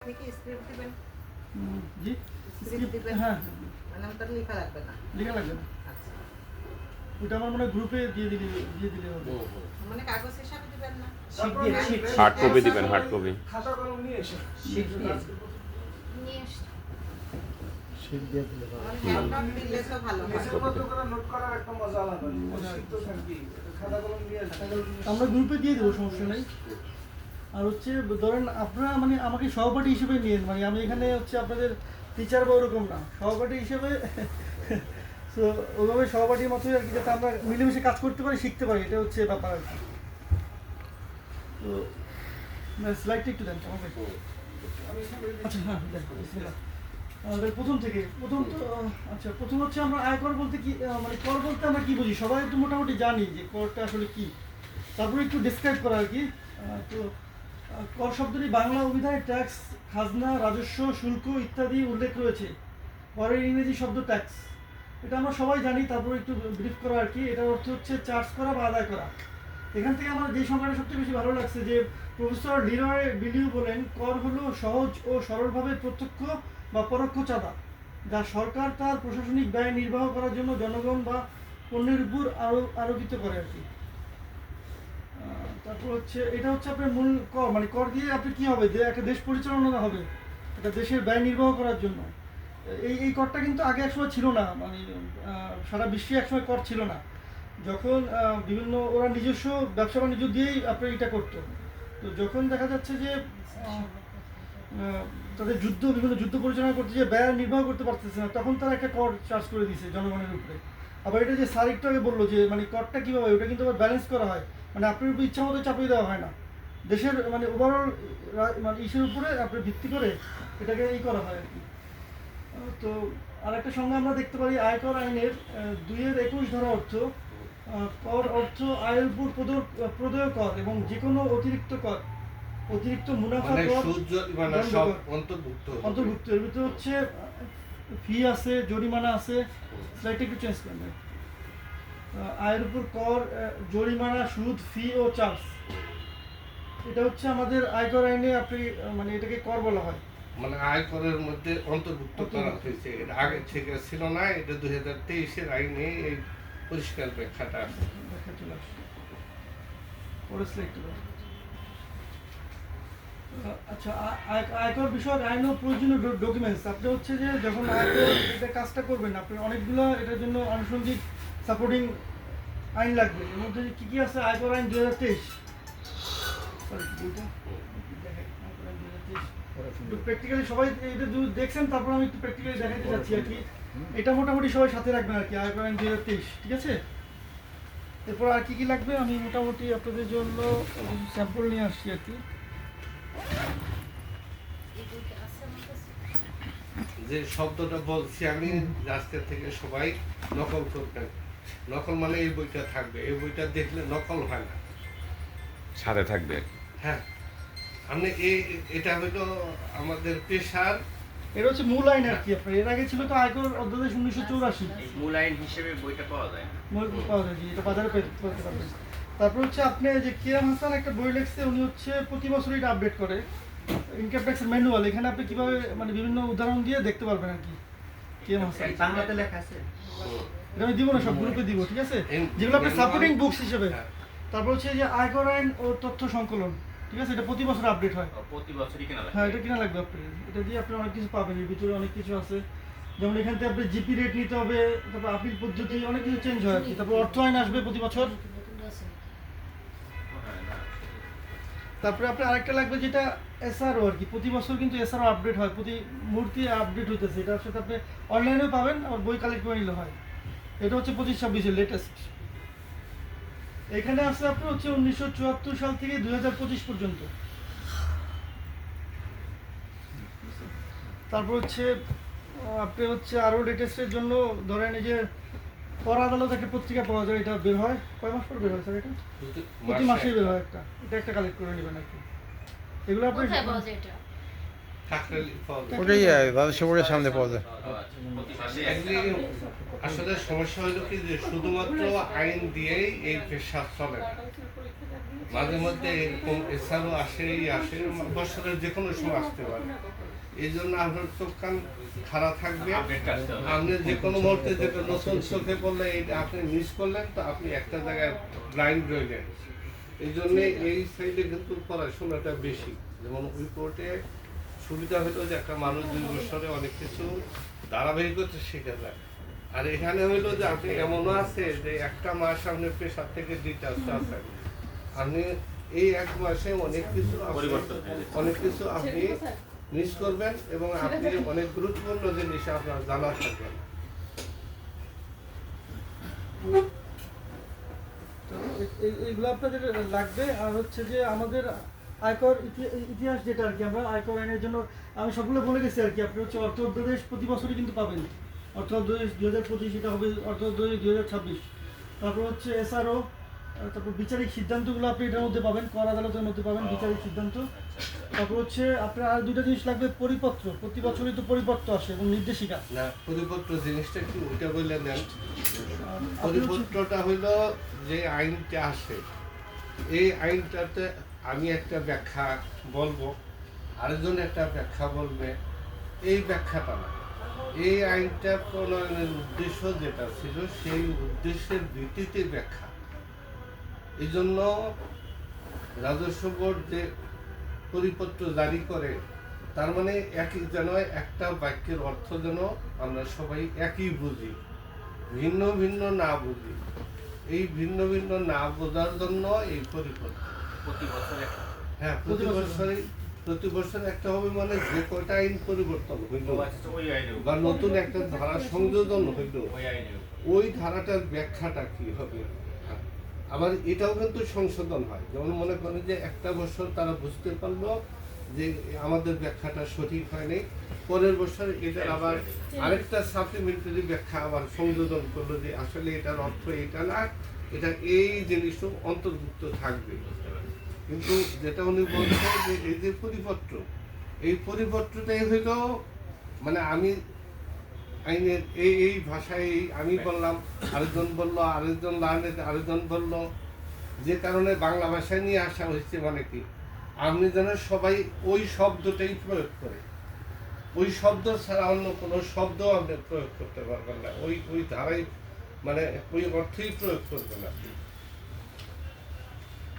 আপনি কি স্ক্রিপ্ট দিবেন? জি স্ক্রিপ্ট দিবেন? হ্যাঁ মানে আমার তো লেখা লাগবে না। লেখা লাগবে না, আচ্ছা, ওটা আমার মনে হয় গ্রুপে দিয়ে দিলে হবে। মানে কাগজ হিসাবে দিবেন না? হার্ড কপি দিবেন, হার্ড কপি। খাতা কলম নিয়ে এসো, নিয়ে এসো। শীট দিয়ে দিলে হবে। মানে হ্যান্ড নোট দিলে তো ভালো হয়। নিজের মতো করে নোট করার একটা মজা আলাদা। শীত তো থাকবি, খাতা কলম নিয়ে আসবি। আমরা গ্রুপে দিয়ে দেবো, সমস্যা নেই। আর হচ্ছে ধরেন আপনারা মানে আমাকে সহপাঠী হিসেবে নিয়েন, মানে আমি এখানে হচ্ছে আপনাদের টিচার বা ওরকম না, সহপাঠী হিসেবে। সো ওইভাবে সহপাঠীর মতোই আর কি, যাতে আমরা মিলেমিশে কাজ করতে পারি, শিখতে পারি, এটা হচ্ছে ব্যাপার আর কি। তো স্লাইডটা একটু দেন আমাকে। আচ্ছা হ্যাঁ দেন, বিসমিল্লাহ। আমাদের প্রথম তো আচ্ছা, প্রথম হচ্ছে আমরা আয়কর বলতে কি, মানে কর বলতে আমরা কি বুঝি, সবাই তো মোটামুটি জানি যে করটা আসলে কি। তারপরে একটু ডিসক্রাইব করা আর কি। তো কর শব্দটি বাংলা অভিধায় ট্যাক্স, খাজনা, রাজস্ব, শুল্ক ইত্যাদি উল্লেখ রয়েছে। করের ইংরেজি শব্দ ট্যাক্স, এটা আমরা সবাই জানি। তারপরে একটু ব্রিফ করা আর কি। এটার অর্থ হচ্ছে চার্জ করা বা আদায় করা। এখান থেকে আমার যে সংখ্যাটা সবচেয়ে বেশি ভালো লাগছে, যে প্রফেসর লিরয় বিলিউ বলেন, কর হলো সহজ ও সরলভাবে প্রত্যক্ষ বা পরোক্ষ চাঁদা, যা সরকার তার প্রশাসনিক ব্যয় নির্বাহ করার জন্য জনগণ বা পণ্যের উপর আরোপিত করে আর কি। তারপর হচ্ছে এটা হচ্ছে আপনার মূল কর, মানে কর দিয়ে আপনি কি হবে, যে একটা দেশ পরিচালনা হবে, একটা দেশের ব্যয় নির্বাহ করার জন্য। এই করটা কিন্তু আগে একসময় ছিল না, মানে সারা বিশ্বে একসময় কর ছিল না। যখন বিভিন্ন ওরা নিজস্ব ব্যবসা বাণিজ্য দিয়েই আপনার এটা করতো। তো যখন দেখা যাচ্ছে যে তাদের বিভিন্ন যুদ্ধ পরিচালনা করতে, যে ব্যয় নির্বাহ করতে পারতেছে না, তখন তারা একটা কর চার্জ করে দিয়েছে জনগণের উপরে। আবার এটা যে স্যার একটু আগে বললো যে মানে করটা কীভাবে, ওটা কিন্তু আবার ব্যালেন্স করা হয়, মানে আপনার উপর ইচ্ছা মতো চাপিয়ে দেওয়া হয় না, দেশের মানে ওভারঅল মানে ইসের উপরে আপনার ভিত্তি করে এটাকে করা হয় আর কি। তো আরেকটা সংজ্ঞা আমরা দেখতে পারি আয়কর আইনের 2-21 ধারা অর্থ, কর অর্থ আয়ের উপর প্রদেয় কর এবং যে কোনো অতিরিক্ত কর, অতিরিক্ত মুনাফা কর, অন্তর্ভুক্ত। এর ভিতরে হচ্ছে ফি আছে, জরিমানা আছে। স্লাইডটা একটু চেঞ্জ করবেন। আয়ের উপর কর, জরিমানা, সুদ, ফি ও চার্জ, এটা হচ্ছে আমাদের আয়কর আইনে আপনি মানে এটাকে কর বলা হয়, মানে আয়করের মধ্যে অন্তর্ভুক্ত করা হয়েছে। এটা আগে থেকে ছিল না, এটা 2023-এর আইনে এই পরিষ্কার ব্যাখ্যাটা আছে। চলে আসছে পরে স্লাইডটা। আচ্ছা, আয়কর বিষয়ক আইন ও প্রয়োজনীয় ডকুমেন্টস, আপনি হচ্ছে যে যখন আয়কর এটা কাজটা করবেন, আপনি অনেকগুলো এটার জন্য আনুষঙ্গিক সাপোর্টিং আইন লাগবে। এর মধ্যে কী কী আছে, আয়কর আইন 2023, একটু প্র্যাকটিক্যালি সবাই এটা দেখছেন, তারপর আমি একটু প্র্যাকটিক্যালি দেখাতে চাচ্ছি আর কি। এটা মোটামুটি সবাই সাথে রাখবেন আর কি, আয়কর আইন 2023, ঠিক আছে। এরপর আর কি কি লাগবে আমি মোটামুটি আপনাদের জন্য স্যাম্পল নিয়ে আসছি আর কি। যে শব্দটা বলছি আমি, আজকের থেকে সবাই নকল করবেন। নকল মানে এই বইটা থাকবে, এই বইটা দেখলে নকল হয় না, সাথে থাকবে। হ্যাঁ, আমি এটা হলো আমাদের পেশার। এটা হচ্ছে মূল আইন আর কি। আপনার এর আগে ছিল তো আয়কর অধ্যাদেশ 1984, মূল আইন হিসেবে বইটা পাওয়া যায় না, পাওয়া যায়, এটা বাজারে পেতে পারবেন। তারপর হচ্ছে আপনি যে কিয়াম হাসান একটা বই লিখছে, উনি হচ্ছে প্রতি বছর এটা আপডেট করে, ইনকাম ট্যাক্সের ম্যানুয়াল। এখানে আপনি কিভাবে মানে বিভিন্ন উদাহরণ দিয়ে দেখতে পারবেন আর কি। কিয়াম হাসান বাংলাতে লেখা আছে, এটা আমি দিব না, সব গ্রুপে দিব, ঠিক আছে, যেগুলো আপনার সাপোর্টিং বুকস হিসেবে। তারপর হচ্ছে যে আয়কর আইন ও তথ্য সংকলন, ঠিক আছে, এটা প্রতি বছর আপডেট হয়। প্রতি বছরই কেনা লাগে। হ্যাঁ, এটা কিনা লাগবে আপনার। এটা দিয়ে আপনি অনেক কিছু পাবেন, এর ভিতরে অনেক কিছু আছে, যেমন এখান থেকে আপনি জিপি রেট নিতে হবে, তারপর আপিল পদ্ধতি, অনেক কিছু চেঞ্জ হয় আর কি। তারপর অর্থ আইন আসবে প্রতি বছর। তারপরে আপনার আরেকটা লাগবে যেটা এসআরও আর কি, প্রতি বছর কিন্তু এসআরও আপডেট হয়, প্রতি মুহূর্তে আপডেট হইতেছে। এটার সাথে আপনি অনলাইনেও পাবেন, আবার বই কালেক্ট করে নিলে হয়। এটা হচ্ছে 25-26-এর লেটেস্ট। এখানে আছে আপনার হচ্ছে 1974 সাল থেকে 2025 পর্যন্ত। তারপর হচ্ছে আপনি হচ্ছে আরও লেটেস্টের জন্য ধরেন এই যে কর আদালত একটা পত্রিকা পাওয়া যায়, এটা বের হয় কয় মাস পর বের হয় স্যার? এটা প্রতি মাসেই বের হয় একটা, এটা একটা কালেক্ট করে নেবেন আর কি। এগুলো আপনি ওটাই রাজস্ববোর্ডের সামনে পাওয়া যায়। আসলে সমস্যা হলো কি, যে শুধুমাত্র আইন দিয়েই এই পেশা চলে না। মাঝে মধ্যে এরকম এছাড়াও আসে বছরের যে কোনো সময় আসতে পারে। এই জন্য আপনার চোখ কান খারাপ থাকবে। আপনি যে কোনো মুহূর্তে যেটা নতুন চোখে পড়লে এটা আপনি মিস করলেন, তো আপনি একটা জায়গায় ব্লাইন্ড রইলেন। এই জন্যে এই সাইডে কিন্তু পড়াশোনাটা বেশি। যেমন ওই কোর্টে সুবিধা হলো যে একটা মানুষ 2 বছরে অনেক কিছু ধারাবাহিকতা শেখা যায়। আর এখানে হইলো যে আপনি এমনও আছে যে একটা মাস আপনি পেশার থেকে ডিটাচ আছেন, আপনি এই 1 মাসে অনেক কিছু আপনি মিস করবেন এবং আপনি অনেক গুরুত্বপূর্ণ জিনিস আপনার জানা থাকবেন। তো এইগুলো আপনাদের লাগবে। আর হচ্ছে যে আমাদের আয়কর ইতিহাস যেটা আর কি, আমরা আয়কর আইনের জন্য আমি সবগুলো বলে গেছি আর কি। আপনি হচ্ছে অর্থ অধ্যাদেশ প্রতি বছরই কিন্তু পাবেন। অর্থ অধ্যাদেশ 2025, এটা হবে অর্থ অধ্যাদেশ 2026। তারপর হচ্ছে এসআরও, তারপর বিচারিক সিদ্ধান্তগুলো আপনি এটার মধ্যে পাবেন, কর আদালতের মধ্যে পাবেন বিচারিক সিদ্ধান্ত। তারপর হচ্ছে আপনার আর 2টা জিনিস লাগবে, পরিপত্র। প্রতি বছরই তো পরিপত্র আসে এবং নির্দেশিকা। না, পরিপত্র জিনিসটা কি ওইটা বললে দেন। আপনি হচ্ছে পরিপত্রটা হইলো যে আইনটা আসে, এই আইনটাতে আমি একটা ব্যাখ্যা বলবো, আরেকজন একটা ব্যাখ্যা বলবে, এই ব্যাখ্যাটা না, এই আইনটা প্রণয়নের উদ্দেশ্য যেটা ছিল সেই উদ্দেশ্যের ভিত্তিতে ব্যাখ্যা। এই জন্য রাজস্ব বোর্ড যে পরিপত্র জারি করে, তার মানে একই যেন একটা বাক্যের অর্থ যেন আমরা সবাই একই বুঝি, ভিন্ন ভিন্ন না বুঝি। এই ভিন্ন ভিন্ন না বোঝার জন্য এই পরিপত্র প্রতি বছর একটা হ্যাঁ প্রতি বছর একটা হবে, মানে যে কয়টা আইন পরিবর্তন হইল ওই আইনে বা নতুন একটা ধারা সংযোজন হইল, ওই আইনে ওই ধারাটার ব্যাখ্যাটা কি হবে। আবার এটাও কিন্তু সংশোধন হয়। যেমন মনে করেন যে একটা বছর তারা বুঝতে পারলো যে আমাদের ব্যাখ্যাটা সঠিক হয়নি, পরের বছর এটার আবার আরেকটা সাপ্লিমেন্টারি ব্যাখ্যা আবার সংযোজন করলো যে আসলে এটার অর্থ এটা না, এটা এই জিনিসও অন্তর্ভুক্ত থাকবে। কিন্তু যেটা উনি বলছেন যে এই যে পরিপত্র, এই পরিপত্রটাই হইল মানে আমি আইনের এই ভাষায় আমি বললাম, আরেকজন বললো, আরেকজন লার্নেড আরেকজন বললো, যে কারণে বাংলা ভাষায় নিয়ে আসা হয়েছে। মানে কি আপনি যেন সবাই ওই শব্দটাই প্রয়োগ করে, ওই শব্দ ছাড়া অন্য কোনো শব্দ আপনি প্রয়োগ করতে পারবেন না, ওই ধারাই মানে ওই অর্থেই প্রয়োগ করবেন আপনি।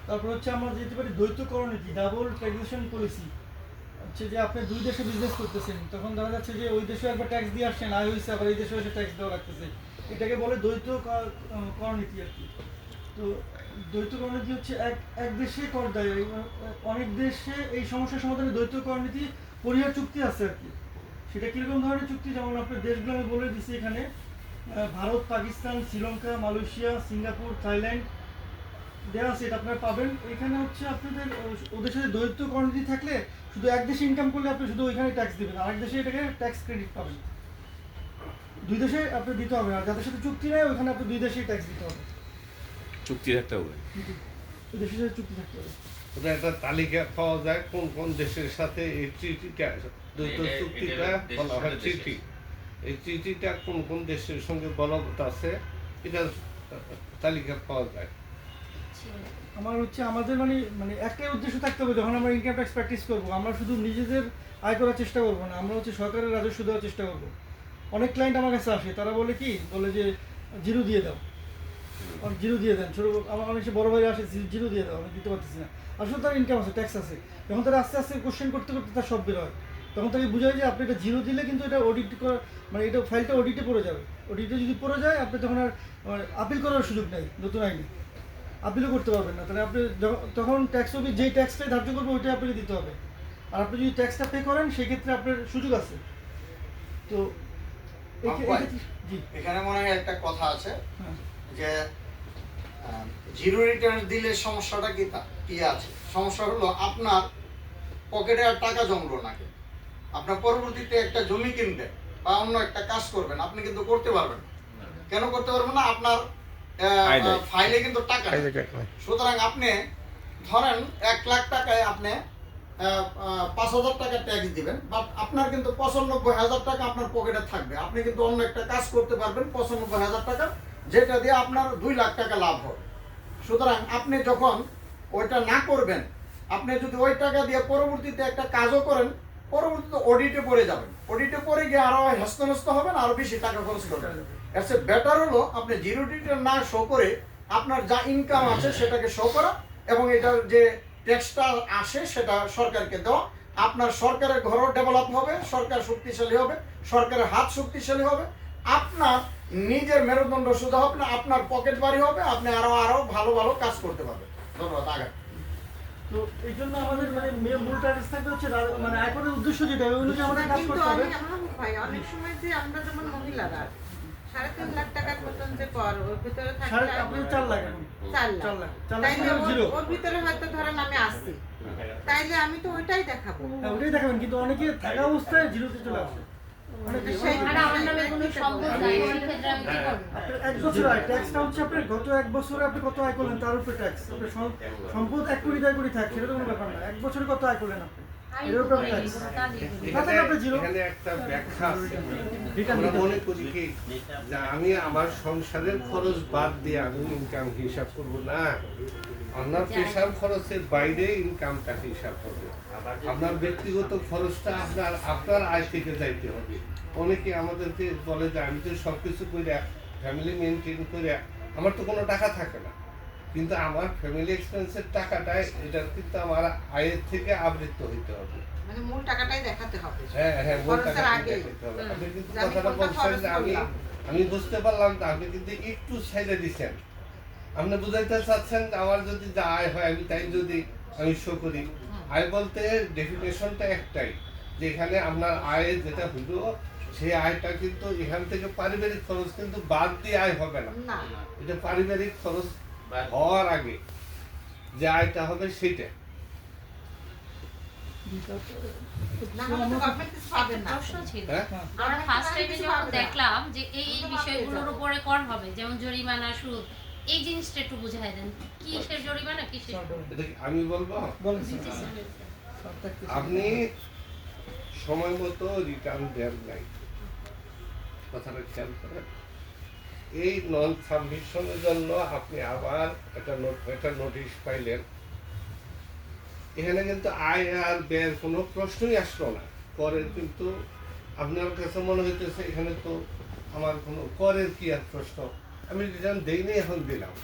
তারপর হচ্ছে আমরা যেতে পারি দ্বৈতকরণ নীতি, ডাবল ট্যাক্সেশন পলিসি। হচ্ছে যে আপনি 2 দেশে বিজনেস করতেছেন, তখন দেখা যাচ্ছে যে ওই দেশে একবার ট্যাক্স দিয়ে আসছেন, আয় হয়েছে, আবার এই দেশে এসে ট্যাক্স দেওয়া লাগতেছে। এটাকে বলে দ্বৈতকরণ নীতি আর কি। তো দ্বৈতকরণ নীতি হচ্ছে এক দেশে কর দেয়, অনেক দেশে এই সমস্যার সমাধানে দ্বৈতকরণ নীতি পরিহার চুক্তি আছে আর কি। সেটা কীরকম ধরনের চুক্তি, যেমন আপনার দেশগুলো আমি বলে দিচ্ছি এখানে, Bharat, Pakistan, Sri Lanka, Malaysia, Singapore, Thailand দেওয়া আছে, এটা আপনারা পাবেন। এখানে হচ্ছে আপনাদের ওদের সাথে দ্বৈতকরণ নীতি থাকলে শুধু এক দেশে ইনকাম করলে আপনি শুধু ওইখানে ট্যাক্স দেবেন, আরেক দেশে এটাকে ট্যাক্স ক্রেডিট পাবেন। 2 দেশে আপনি দিতে হবে, আর যাদের সাথে চুক্তি নেই ওইখানে আপনি 2 দেশেই ট্যাক্স দিতে হবে, চুক্তি থাকতে হবে। ওই দেশের সাথে চুক্তি থাকতে হবে। ওটা একটা তালিকা পাওয়া যায় কোন কোন দেশের সাথে এই ট্রিটিটা, দ্বৈত চুক্তিটা বলা হয় ট্রিটি। এই ট্রিটিটা কোন কোন দেশের সঙ্গে বলবৎ আছে, এটা তালিকা পাওয়া যায়। আমার হচ্ছে আমাদের মানে একটাই উদ্দেশ্য থাকতে হবে, যখন আমরা ইনকাম ট্যাক্স প্র্যাকটিস করবো, আমরা শুধু নিজেদের আয় করার চেষ্টা করবো না, আমরা হচ্ছে সরকারের রাজস্ব দেওয়ার চেষ্টা করবো। অনেক ক্লায়েন্ট আমার কাছে আসে, তারা বলে কি, বলে যে জিরো দিয়ে দাও, জিরো দিয়ে দেন। ছোটো আমার অনেক বড় ভাই আসে, জিরো দিয়ে দাও, আমি দিতে পারতেছি না। আসলে তার ইনকাম আছে, ট্যাক্স আছে। যখন তারা আস্তে আস্তে কোশ্চেন করতে করতে তার সব বের হয়, তখন তাকে বোঝায় যে আপনি এটা জিরো দিলে কিন্তু এটা অডিট করা, মানে এটা ফাইলটা অডিটে পড়ে যাবে। অডিটে যদি পড়ে যায় আপনি তখন আর আপিল করার সুযোগ নেই, নতুন আইনে আপিলও করতে পারবেন না। তাহলে আপনি তখন ট্যাক্স অফিস যেই ট্যাক্সটাই ধার্য করবে ওইটাই আপনাকে দিতে হবে। আর আপনি যদি ট্যাক্সটা পে করেন সেক্ষেত্রে আপনার সুযোগ আছে। তো জি, এখানে মনে হয় একটা কথা আছে হ্যাঁ, যে জিরো রিটার্ন দিলে সমস্যাটা কি আছে। সমস্যা হলো আপনার পকেটে আর টাকা জমলো নাকি, আপনার পরবর্তীতে একটা জমি কিনবেন বা অন্য একটা কাজ করবেন, আপনি কিন্তু করতে পারবেন না। কেন করতে পারবেন না? আপনার ফাইলে কিন্তু টাকা নেই। সুতরাং আপনি ধরেন 1 লাখ টাকায় আপনি 5,000 টাকা ট্যাক্স দিবেন, বাট আপনার কিন্তু 95,000 টাকা আপনার পকেটে থাকবে। আপনি কিন্তু অন্য একটা কাজ করতে পারবেন 95,000 টাকা, যেটা দিয়ে আপনার 2 লাখ টাকা লাভ হবে। সুতরাং আপনি যখন ওইটা না করবেন, আপনি যদি ওই টাকা দিয়ে পরবর্তীতে একটা কাজও করেন, পরবর্তীতে অডিটে পড়ে যাবেন, অডিটে পড়ে গিয়ে আরো হস্তনস্ত হবেন, আরো বেশি টাকা খরচ করবেন। এর চেয়ে বেটার হলো আপনি জিরো রিটার্ন না শো করে আপনার যা ইনকাম আছে সেটাকে শো করা, এবং এটার যে ট্যাক্সটা আসে সেটা সরকারকে দেওয়া। আপনার সরকারের ঘরও ডেভেলপ হবে, সরকার শক্তিশালী হবে, সরকারের হাত শক্তিশালী হবে, আপনার নিজের মেরুদণ্ড সোজা হবে না, আপনার পকেট বাড়ি হবে, আপনি আরো ভালো ভালো কাজ করতে পারবেন। ধন্যবাদ। আগে তো এই জন্য আমাদের মানে মূল টার্গেট থাকবে হচ্ছে মানে আয়করের উদ্দেশ্য যেটা ওই অনুযায়ী আমাদের কাজ কিন্তু করতে হবে। আমার ভাই অনেক সময় যে আমরা যেমন মহিলারা 3.5 লাখ টাকার মতন যে কর ওর ভিতরে থাকে আপনার 4 লাখ এখন 4 4 লাখ, লাখ 4 লাখ তাইলে জিরো। ওর ভিতরে হয়তো ধরেন আমি আসছি, তাইলে আমি তো ওইটাই দেখাবো। হ্যাঁ ওটাই দেখাবেন, কিন্তু অনেকে থাকা অবস্থায় জিরোতে চলে আসে। সেই আর আমার নামে কোনো সম্পদ নাই, সেক্ষেত্রে আমি কি করবো? আপনার 1 বছর আয় ট্যাক্সটা হচ্ছে আপনার গত 1 বছরে আপনি কত আয় করলেন তার উপরে ট্যাক্স। আপনার সম্পদ 1 কোটি 2 কোটি থাকে সেটা তো কোনো ব্যাপার না, 1 বছরে কত আয় করলেন আপনি আমি এর উপরে করি, ট্যাক্স। তা দিয়ে করি। এখানে একটা ব্যাখ্যা আছে। আমরা মনে করি কি যে আমি আমার সংসারের খরচ বাদ দিয়ে আমি ইনকাম হিসাব করব না, আপনার পেশার খরচের বাইরে ইনকামটা হিসাব হবে। আপনার ব্যক্তিগত খরচটা আপনার আয় থেকে যাইতে হবে। অনেকে আমাদেরকে বলে যে আমি তো সবকিছু করে ফ্যামিলি মেনটেন করে আমার তো কোনো টাকা থাকে না, কিন্তু আমার ফ্যামিলি এক্সপেন্সের টাকাটা এটা কিন্তু আমার আয়ের থেকে আবৃত্ত হইতে হবে। মানে মূল টাকাটাই দেখাতে হবে। হ্যাঁ মূল খরচের টাকাটা আগে। দেখাতে হবে। আপনি কিন্তু যে আমি কথাটা কোনটা বলছেন খরচ যে করলাম। আমি বুঝতে পারলাম যে আপনি কিন্তু একটু ছেড়ে দিচ্ছেন। আপনি বুঝাইতে চাচ্ছেন যে আমার যদি যা আয় হয় আমি তাই যদি আমি শো করি। আয় বলতে ডেফিনেশনটা একটাই, যে এখানে আপনার আয় যেটা হইল সেই আয়টা কিন্তু এখান থেকে পারিবারিক খরচ কিন্তু বাদ দিয়ে আয় হবে না, না এটা পারিবারিক খরচ হওয়ার আগে যে আয়টা হবে সেইটা। না হলে তো গভর্নমেন্ট কিছু পাবেন না। প্রশ্ন ছিল, হ্যাঁ আমরা ফার্স্ট টাইমে যখন দেখলাম যে এই বিষয়গুলোর উপরে কর হবে, যেমন জরিমানা, সুদ, এই জিনিসটা একটু বুঝাই দেন, কিসের জরিমানা কিসের সুদ? এটা কি আমি বলবো? বলেন জি, স্যার। স্যার। আপনি সময় মতো রিটার্ন দেন নাই, কথাটা খেয়াল করেন। এই নন সাবমিশনের জন্য আপনি আবার একটা নোটিশ পাইলেন। এখানে কিন্তু আয় আর ব্যয়ের কোনো প্রশ্নই আসলো না। করের কিন্তু আপনার কাছে মনে হইতেছে এখানে তো আমার কোনো করের কি আর প্রশ্ন, আমি রিটার্ন দেইনি, এখন দিলাম।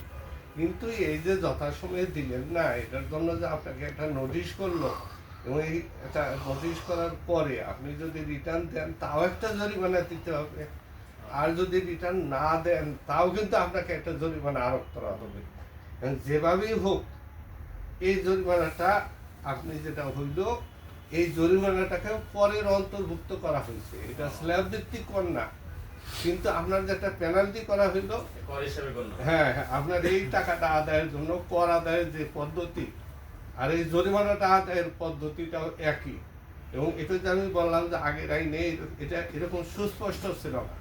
কিন্তু এই যে যথাসময়ে দিলেন না, এটার জন্য যে আপনাকে একটা নোটিশ করলো, এবং এই একটা নোটিশ করার পরে আপনি যদি রিটার্ন দেন তাও একটা জরিমানা দিতে হবে, আর যদি রিটার্ন না দেন তাও কিন্তু আপনাকে একটা জরিমানা আরোপ করা হবে। যেভাবেই হোক এই জরিমানাটা আপনি যেটা হইল এই জরিমানাটাকে পরের অন্তর্ভুক্ত করা হয়েছে, এটা স্ল্যাব ভিত্তিক কর না, কিন্তু আপনার যেটা পেনাল্টি করা হইল, কর হিসেবে গণ্য। হ্যাঁ আপনার এই টাকাটা আদায়ের জন্য কর আদায়ের যে পদ্ধতি আর এই জরিমানাটা আদায়ের পদ্ধতিটাও একই। এবং এটা যে আমি বললাম যে আগের আইনে এটা এরকম সুস্পষ্ট ছিল না,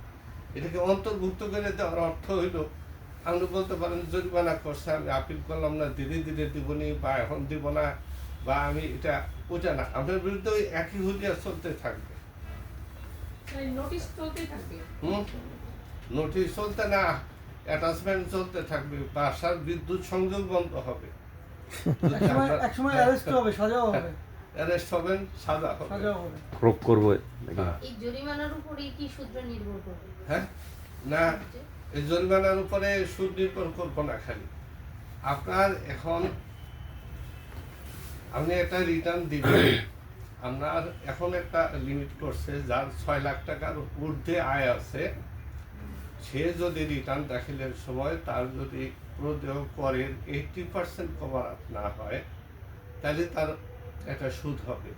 এটাকে অন্তর্ভুক্ত করে দেওয়ার অর্থ হইল আপনি বলতে পারেন জরিমানা করছে, আমি আপিল করলাম না, ধীরে ধীরে দিবনি বা এখন দিব না, বা আমি এটা ওটা না, আপনার বিরুদ্ধে ওই একই হুলিয়া চলতে থাকবে। নোটিশ চলতেই থাকবে। নোটিশ চলতে না, অ্যাটাচমেন্ট চলতে থাকবে, বাসার বিদ্যুৎ সংযোগ বন্ধ হবে, একসময় অ্যারেস্ট হবে, সাজাও হবে, অ্যারেস্ট হবেন, সাজা হবে। সাজাও হবে। ক্রপ করবো হ্যাঁ। এই জরিমানার উপরে কি সূত্র নির্ভর করবে? হ্যাঁ না, এই জরিমানার উপরে সুদ নির্ভর করবো না, খালি আপনার এখন আপনি একটা রিটার্ন দিবেন, আপনার এখন একটা লিমিট করছে, যার 6 লাখ টাকার ঊর্ধ্বে আয় আছে সে যদি রিটার্ন দাখিলের সময় তার যদি প্রদেয় করের 80% কভার আপ না হয় তাহলে তার একটা সুদ হবে।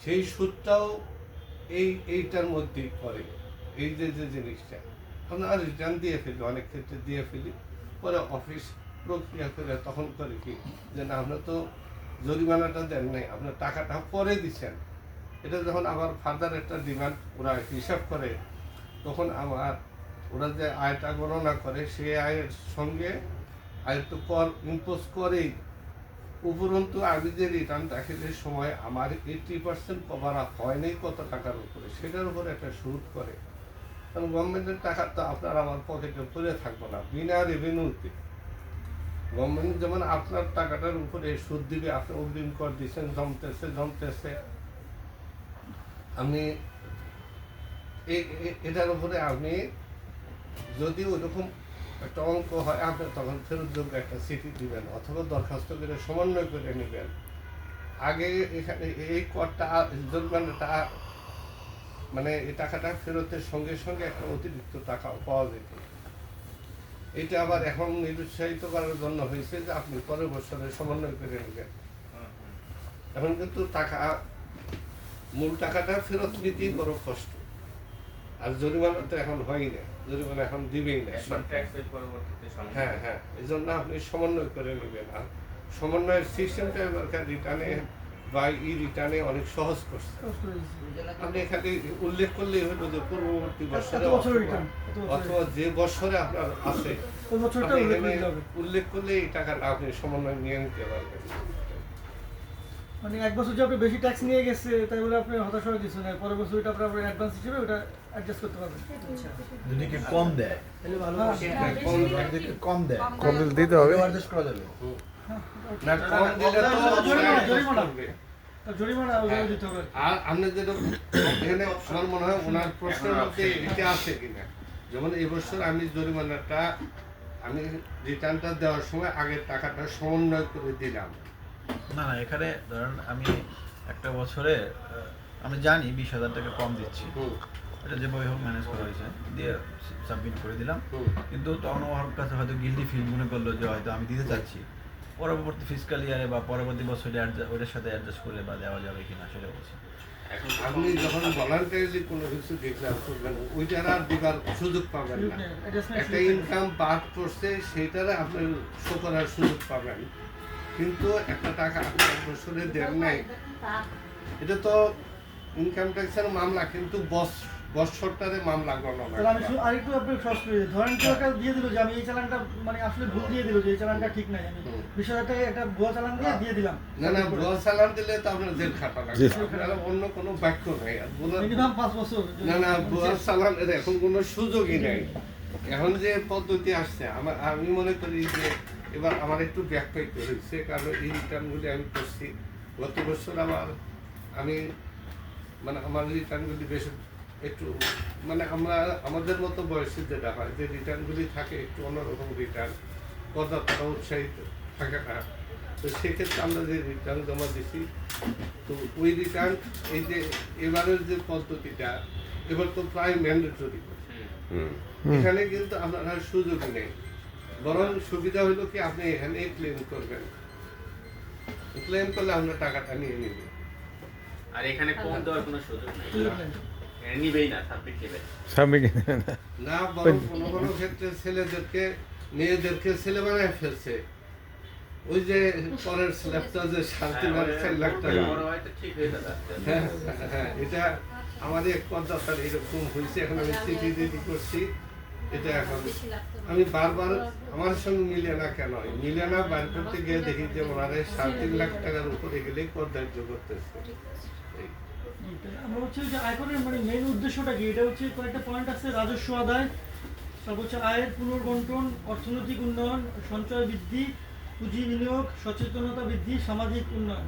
সেই সুদটাও এইটার মধ্যেই করে। এই যে জিনিসটা আমরা রিটার্ন দিয়ে ফেলি, অনেক ক্ষেত্রে দিয়ে ফেলি, পরে অফিস প্রক্রিয়া করে তখন করে কি যে না আমরা তো জরিমানাটা দেন নাই, আপনার টাকাটা পরে দিচ্ছেন। এটা যখন আবার ফার্দার একটা ডিমান্ড ওরা হিসাব করে, তখন আমার ওরা যে আয়টা গণনা করে সেই আয়ের সঙ্গে আয় তো কর ইম্পোজ করেই, উপরন্তু আমি যে রিটার্ন দাখিলের সময় আমার 80% কভার আপ হয়নি কত টাকার উপরে, সেটার উপরে একটা সুদ করে। কারণ গভর্নমেন্টের টাকা তো আপনার আমার পকেটে পড়ে থাকবো না বিনা রেভিনিউতে। গভর্নমেন্ট যেমন আপনার টাকাটার উপরে সুদ দিবে, আপনি অগ্রিম কর দিচ্ছেন, জমতেছে। আমি এটার উপরে আপনি যদি ওইরকম একটা অঙ্ক হয়, আপনি তখন ফেরত যোগ্য একটা চিঠি দিবেন অথবা দরখাস্ত করে সমন্বয় করে নেবেন। আগে এখানে এই করটা জরিমানাটা মানে এই টাকাটা ফেরতের সঙ্গে সঙ্গে একটা অতিরিক্ত টাকা পাওয়া যেত। এটা আবার এখন নিরুৎসাহিত করার জন্য হয়েছে যে আপনি পরের বছরে সমন্বয় করে নেবেন। এখন কিন্তু টাকা মূল টাকাটা ফেরত নিতেই বড় কষ্ট, আর জরিমানা তো এখন হয়ই না, জরিমানা এখন দিবেই না। একবার ট্যাক্সের পরবর্তীতে সমস্যা। হ্যাঁ, এই জন্য আপনি সমন্বয় করে নেবেন। আর সমন্বয়ের সিস্টেমটা এবারকার রিটার্নে বা রিটার্নে অনেক সহজ করছে। আপনি এখানে উল্লেখ করলেই হলো যে পূর্ববর্তী বছরে এত বছর return, এত বছর অথবা যে বছরে আপনার আছে ওই বছরটা আপনি উল্লেখ এখানে করতে হবে। উল্লেখ করলে এই টাকাটা আপনি সমন্বয় নিয়ে নিতে পারবেন। মানে এক বছর যে আপনি বেশি ট্যাক্স নিয়ে গেছে তাই বলে আপনি হতাশ হওয়ার কিছু নেই, পরের বছর ওইটা আপনার অ্যাডভান্স হিসেবে ওটা অ্যাডজাস্ট করতে পারবেন। যদি কি কম দেয় হ্যাঁ, যদি কি কম দেয় কম দিলে দিতে হবে। অ্যাডজাস্ট করা যাবে। না কম দিলে তো জরিমানা। করবে। তার জরিমানা ওইভাবে দিতে হবে। আর আপনি যেটা এখানে আমার মনে হয় ওনার প্রশ্নের মধ্যে এটা আছে কিনা, যেমন এই বছর আমি জরিমানাটা আমি রিটার্নটা দেওয়ার সময় আগের টাকাটা সমন্বয় করে দিলাম। না না, এখানে ধরেন আমি একটা বছরে আমি জানি 20,000 টাকা কম দিচ্ছি, হুম, এটা যেভাবে হোক ম্যানেজ করা হয়েছে, দিয়ে সাবমিট করে দিলাম। হুম। কিন্তু তখন আমার কাছে হয়তো গিল্টি ফিল মনে করলো যে হয়তো আমি দিতে চাচ্ছি, পরবর্তী ফিসকাল ইয়ারে বা পরবর্তী বছরে ওটার সাথে অ্যাডজাস্ট করে বা দেওয়া যাবে কিনা সেটা বলছি। এখন আপনি যখন ভলান্টারিলি কোনো কিছু ডিক্লেয়ার করবেন ওইটার আর দিবার সুযোগ পাবেন না। একটা ইনকাম বাদ করছে সেইটারে আপনি শো করার সুযোগ পাবেন, কিন্তু একটা টাকা আপনি এক বছরে দেন নাই, এটা তো ইনকাম ট্যাক্সের মামলা, কিন্তু বছরটারে মামলা গণনা তাহলে আমি আরেকটু আপনাকে সহজ করে দিই। ধরেন কেউ একটা দিয়ে দিল যে আমি এই চালানটা মানে আসলে ভুল দিয়ে দিল যে এই চালানটা ঠিক নাই, আমি 20,000 টাকা একটা ভুয়া চালান দিয়ে দিলাম। না ভুয়া চালান দিলে তো আপনার জেল খাটা লাগবে, আপনার অন্য কোনো বাক্য নাই। আর মিনিমাম 5 বছর। না ভুয়া চালানের এখন কোনো সুযোগই নাই। এখন যে পদ্ধতি আসছে আমি মনে করি যে এবার আমার একটু ব্যাখ্যায়িত হয়েছে, কারণ এই রিটার্নগুলি আমি করছি গত বছর। আমি মানে আমার রিটার্নগুলি বেশ একটু মানে আমাদের মতো বয়সে যেটা হয় যে রিটার্নগুলি থাকে একটু অন্যরকম রিটার্ন, করদাতারা উৎসাহিত থাকে না। তো সেক্ষেত্রে আমরা যে রিটার্ন জমা দিছি, তো ওই রিটার্ন এই যে এবারের যে পদ্ধতিটা এবার তো প্রায় ম্যান্ডেটরি, এখানে কিন্তু আপনার আর সুযোগই নেই। বরং সুবিধা হলো কি আপনি এখানে ক্লেম করবেন, ক্লেম করলে আমরা টাকাটা নিয়ে নিব। আর এখানে কম দেওয়ার কোনো সুযোগ নেই, নিবেই না, সাবমিট নেবে না, বরং কোনো ক্ষেত্রে ছেলেদেরকে মেয়েদেরকে ছেলে বানায় ফেলছে। ওই যে পরের স্ল্যাবটা যে 3.5 লাখ টাকা, বড় হয় তো ঠিক হয়ে যাবে। হ্যাঁ, এটা আমাদের এক করদাতার এরকম হয়েছে। এখন আমি চিঠি দিতে করছি, এটা এখন আমি বারবার আমার সঙ্গে মিলে না, কেন মিলে না বার করতে গিয়ে দেখি যে ওনারা 3.5 লাখ টাকার উপরে গেলেই কর ধার্য করতেছে। আমরা হচ্ছে যে আয়করের মানে মেইন উদ্দেশ্যটা কি, এটা হচ্ছে কয়েকটা পয়েন্ট আছে: রাজস্ব আদায়, তারপর হচ্ছে আয়ের পুনর্বন্টন, অর্থনৈতিক উন্নয়ন, সঞ্চয় বৃদ্ধি, পুঁজি বিনিয়োগ, সচেতনতা বৃদ্ধি, সামাজিক উন্নয়ন।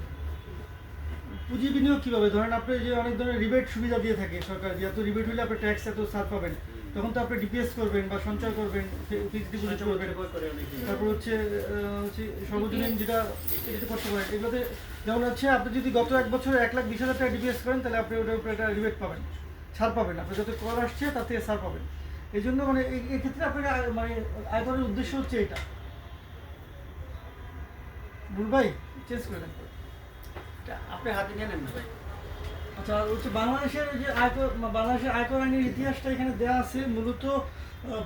পুঁজি বিনিয়োগ কীভাবে? ধরেন আপনি যে অনেক ধরনের রিবেট সুবিধা দিয়ে থাকে সরকার, যে এত রিবেট হলে আপনি ট্যাক্স এত ছাড় পাবেন, তখন তো আপনি ডিপিএস করবেন বা সঞ্চয় করবেন, ফিক্সড ডিপোজিট করবেন, তারপর হচ্ছে সর্বজনীন যেটা করতে পারেন। এগুলোতে যেমন হচ্ছে আপনি যদি গত এক বছরে 1,20,000 টাকা ডিপিএস করেন তাহলে আপনি ওটার উপরে একটা রিবেট পাবেন, ছাড় পাবেন, আপনি যত কর আসছে তার থেকে ছাড় পাবেন। এই জন্য মানে এই ক্ষেত্রে আপনাকে মানে আয়করের উদ্দেশ্য হচ্ছে এটা। ভুল ভাই চেঞ্জ করে দেন, আপনি হাতে নিয়ে নেন না ভাই। আচ্ছা, হচ্ছে বাংলাদেশের যে বাংলাদেশের আয়কর আইনের ইতিহাসটা এখানে দেওয়া আছে। মূলত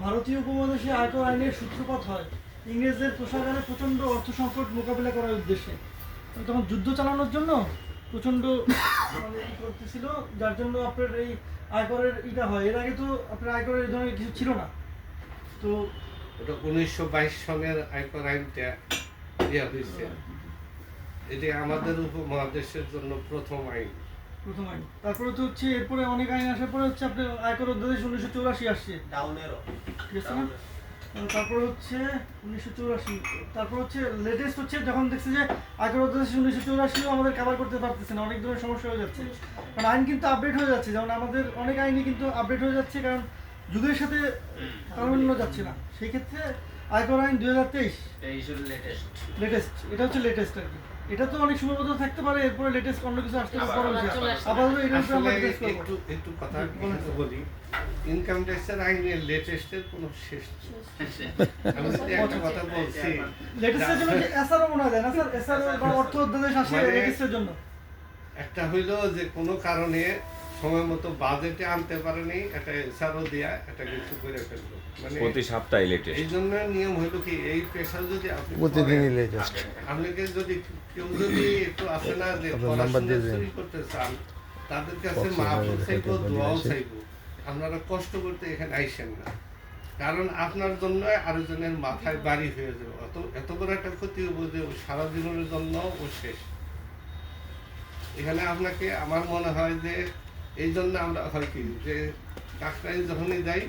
ভারতীয় উপমহাদেশে আয়কর আইনের সূত্রপাত হয় ইংরেজদের প্রসারে প্রচণ্ড অর্থ সংকট মোকাবিলা করার উদ্দেশ্যে। তখন যুদ্ধ চালানোর জন্য প্রচণ্ড মানে করতেছিল, যার জন্য আপনার এই আয়করের এটা হয়। এর আগে তো আপনার আয়করের এই ধরনের কিছু ছিল না। তো ওটা 1922 সনের আয়কর আইনটা দেওয়া হয়েছে। এটি আমাদের উপমহাদেশের জন্য প্রথম আইন। তারপরে তো হচ্ছে এরপরে অনেক আইন আসার পরে হচ্ছে আপনার আয়কর অধ্যাদেশ 1984 আসছে, ঠিক আছে না? তারপর হচ্ছে 1984, তারপর হচ্ছে লেটেস্ট হচ্ছে যখন দেখছি যে আগের অধ্যাদেশ 1984 আমাদের কভার করতে পারতেছে না, অনেক ধরনের সমস্যা হয়ে যাচ্ছে, কারণ আইন কিন্তু আপডেট হয়ে যাচ্ছে, যেমন আমাদের অনেক আইনই কিন্তু আপডেট হয়ে যাচ্ছে, কারণ যুগের সাথে তালমেল যাচ্ছে না। সেই ক্ষেত্রে আয়কর আইন 2023 লেটেস্ট, এটা হচ্ছে লেটেস্ট আর কি। এটা তো অনেক সীমাবদ্ধ থাকতে পারে, এরপরে লেটেস্ট অন্য কিছু আসতে পারে, আপাতত এটা আসলে আমরা ডিসকাস করব। একটু কথা বলি, ইনকাম ট্যাক্সের আইনের লেটেস্টের কোনো শেষ নেই। আমি যদি একটা কথা বলছি, লেটেস্টের জন্য যে এসআরও মনে হয় না স্যার, এসআরও বা অর্থ অধ্যাদেশ আসে মানে- লেটেস্টের জন্য। একটা হইলো যে কোনো কারণে সময় মতো বাজেটে আনতে পারেনি, একটা এসআরও দিয়া একটা কিছু করে ফেললো, মানে প্রতি সপ্তাহে লেটেস্ট। এই জন্য নিয়ম হইলো কি, এই প্রেশার যদি আপনি প্রতিদিনই লেটেস্ট। আপনাকে যদি কেউ যদি একটু আসে না যে আপনার নাম্বার দিয়ে পড়াশোনা দিন। শুরু করতে চান, তাদের কাছে কক্সবাজার মাহফিল থেকে চাইবো, বলে দোয়াও আসে। চাইবো, আপনারা কষ্ট করতে এখানে আইসেন না, কারণ আপনার জন্য আরেকজনের মাথায় বাড়ি হয়ে যাবে, এত বড় একটা ক্ষতি হবো যে ও সারা জীবনের জন্য ও শেষ। এখানে আপনাকে আমার মনে হয় যে এই জন্য আমরা হয় কি যে কাকরাইল যখনই যাই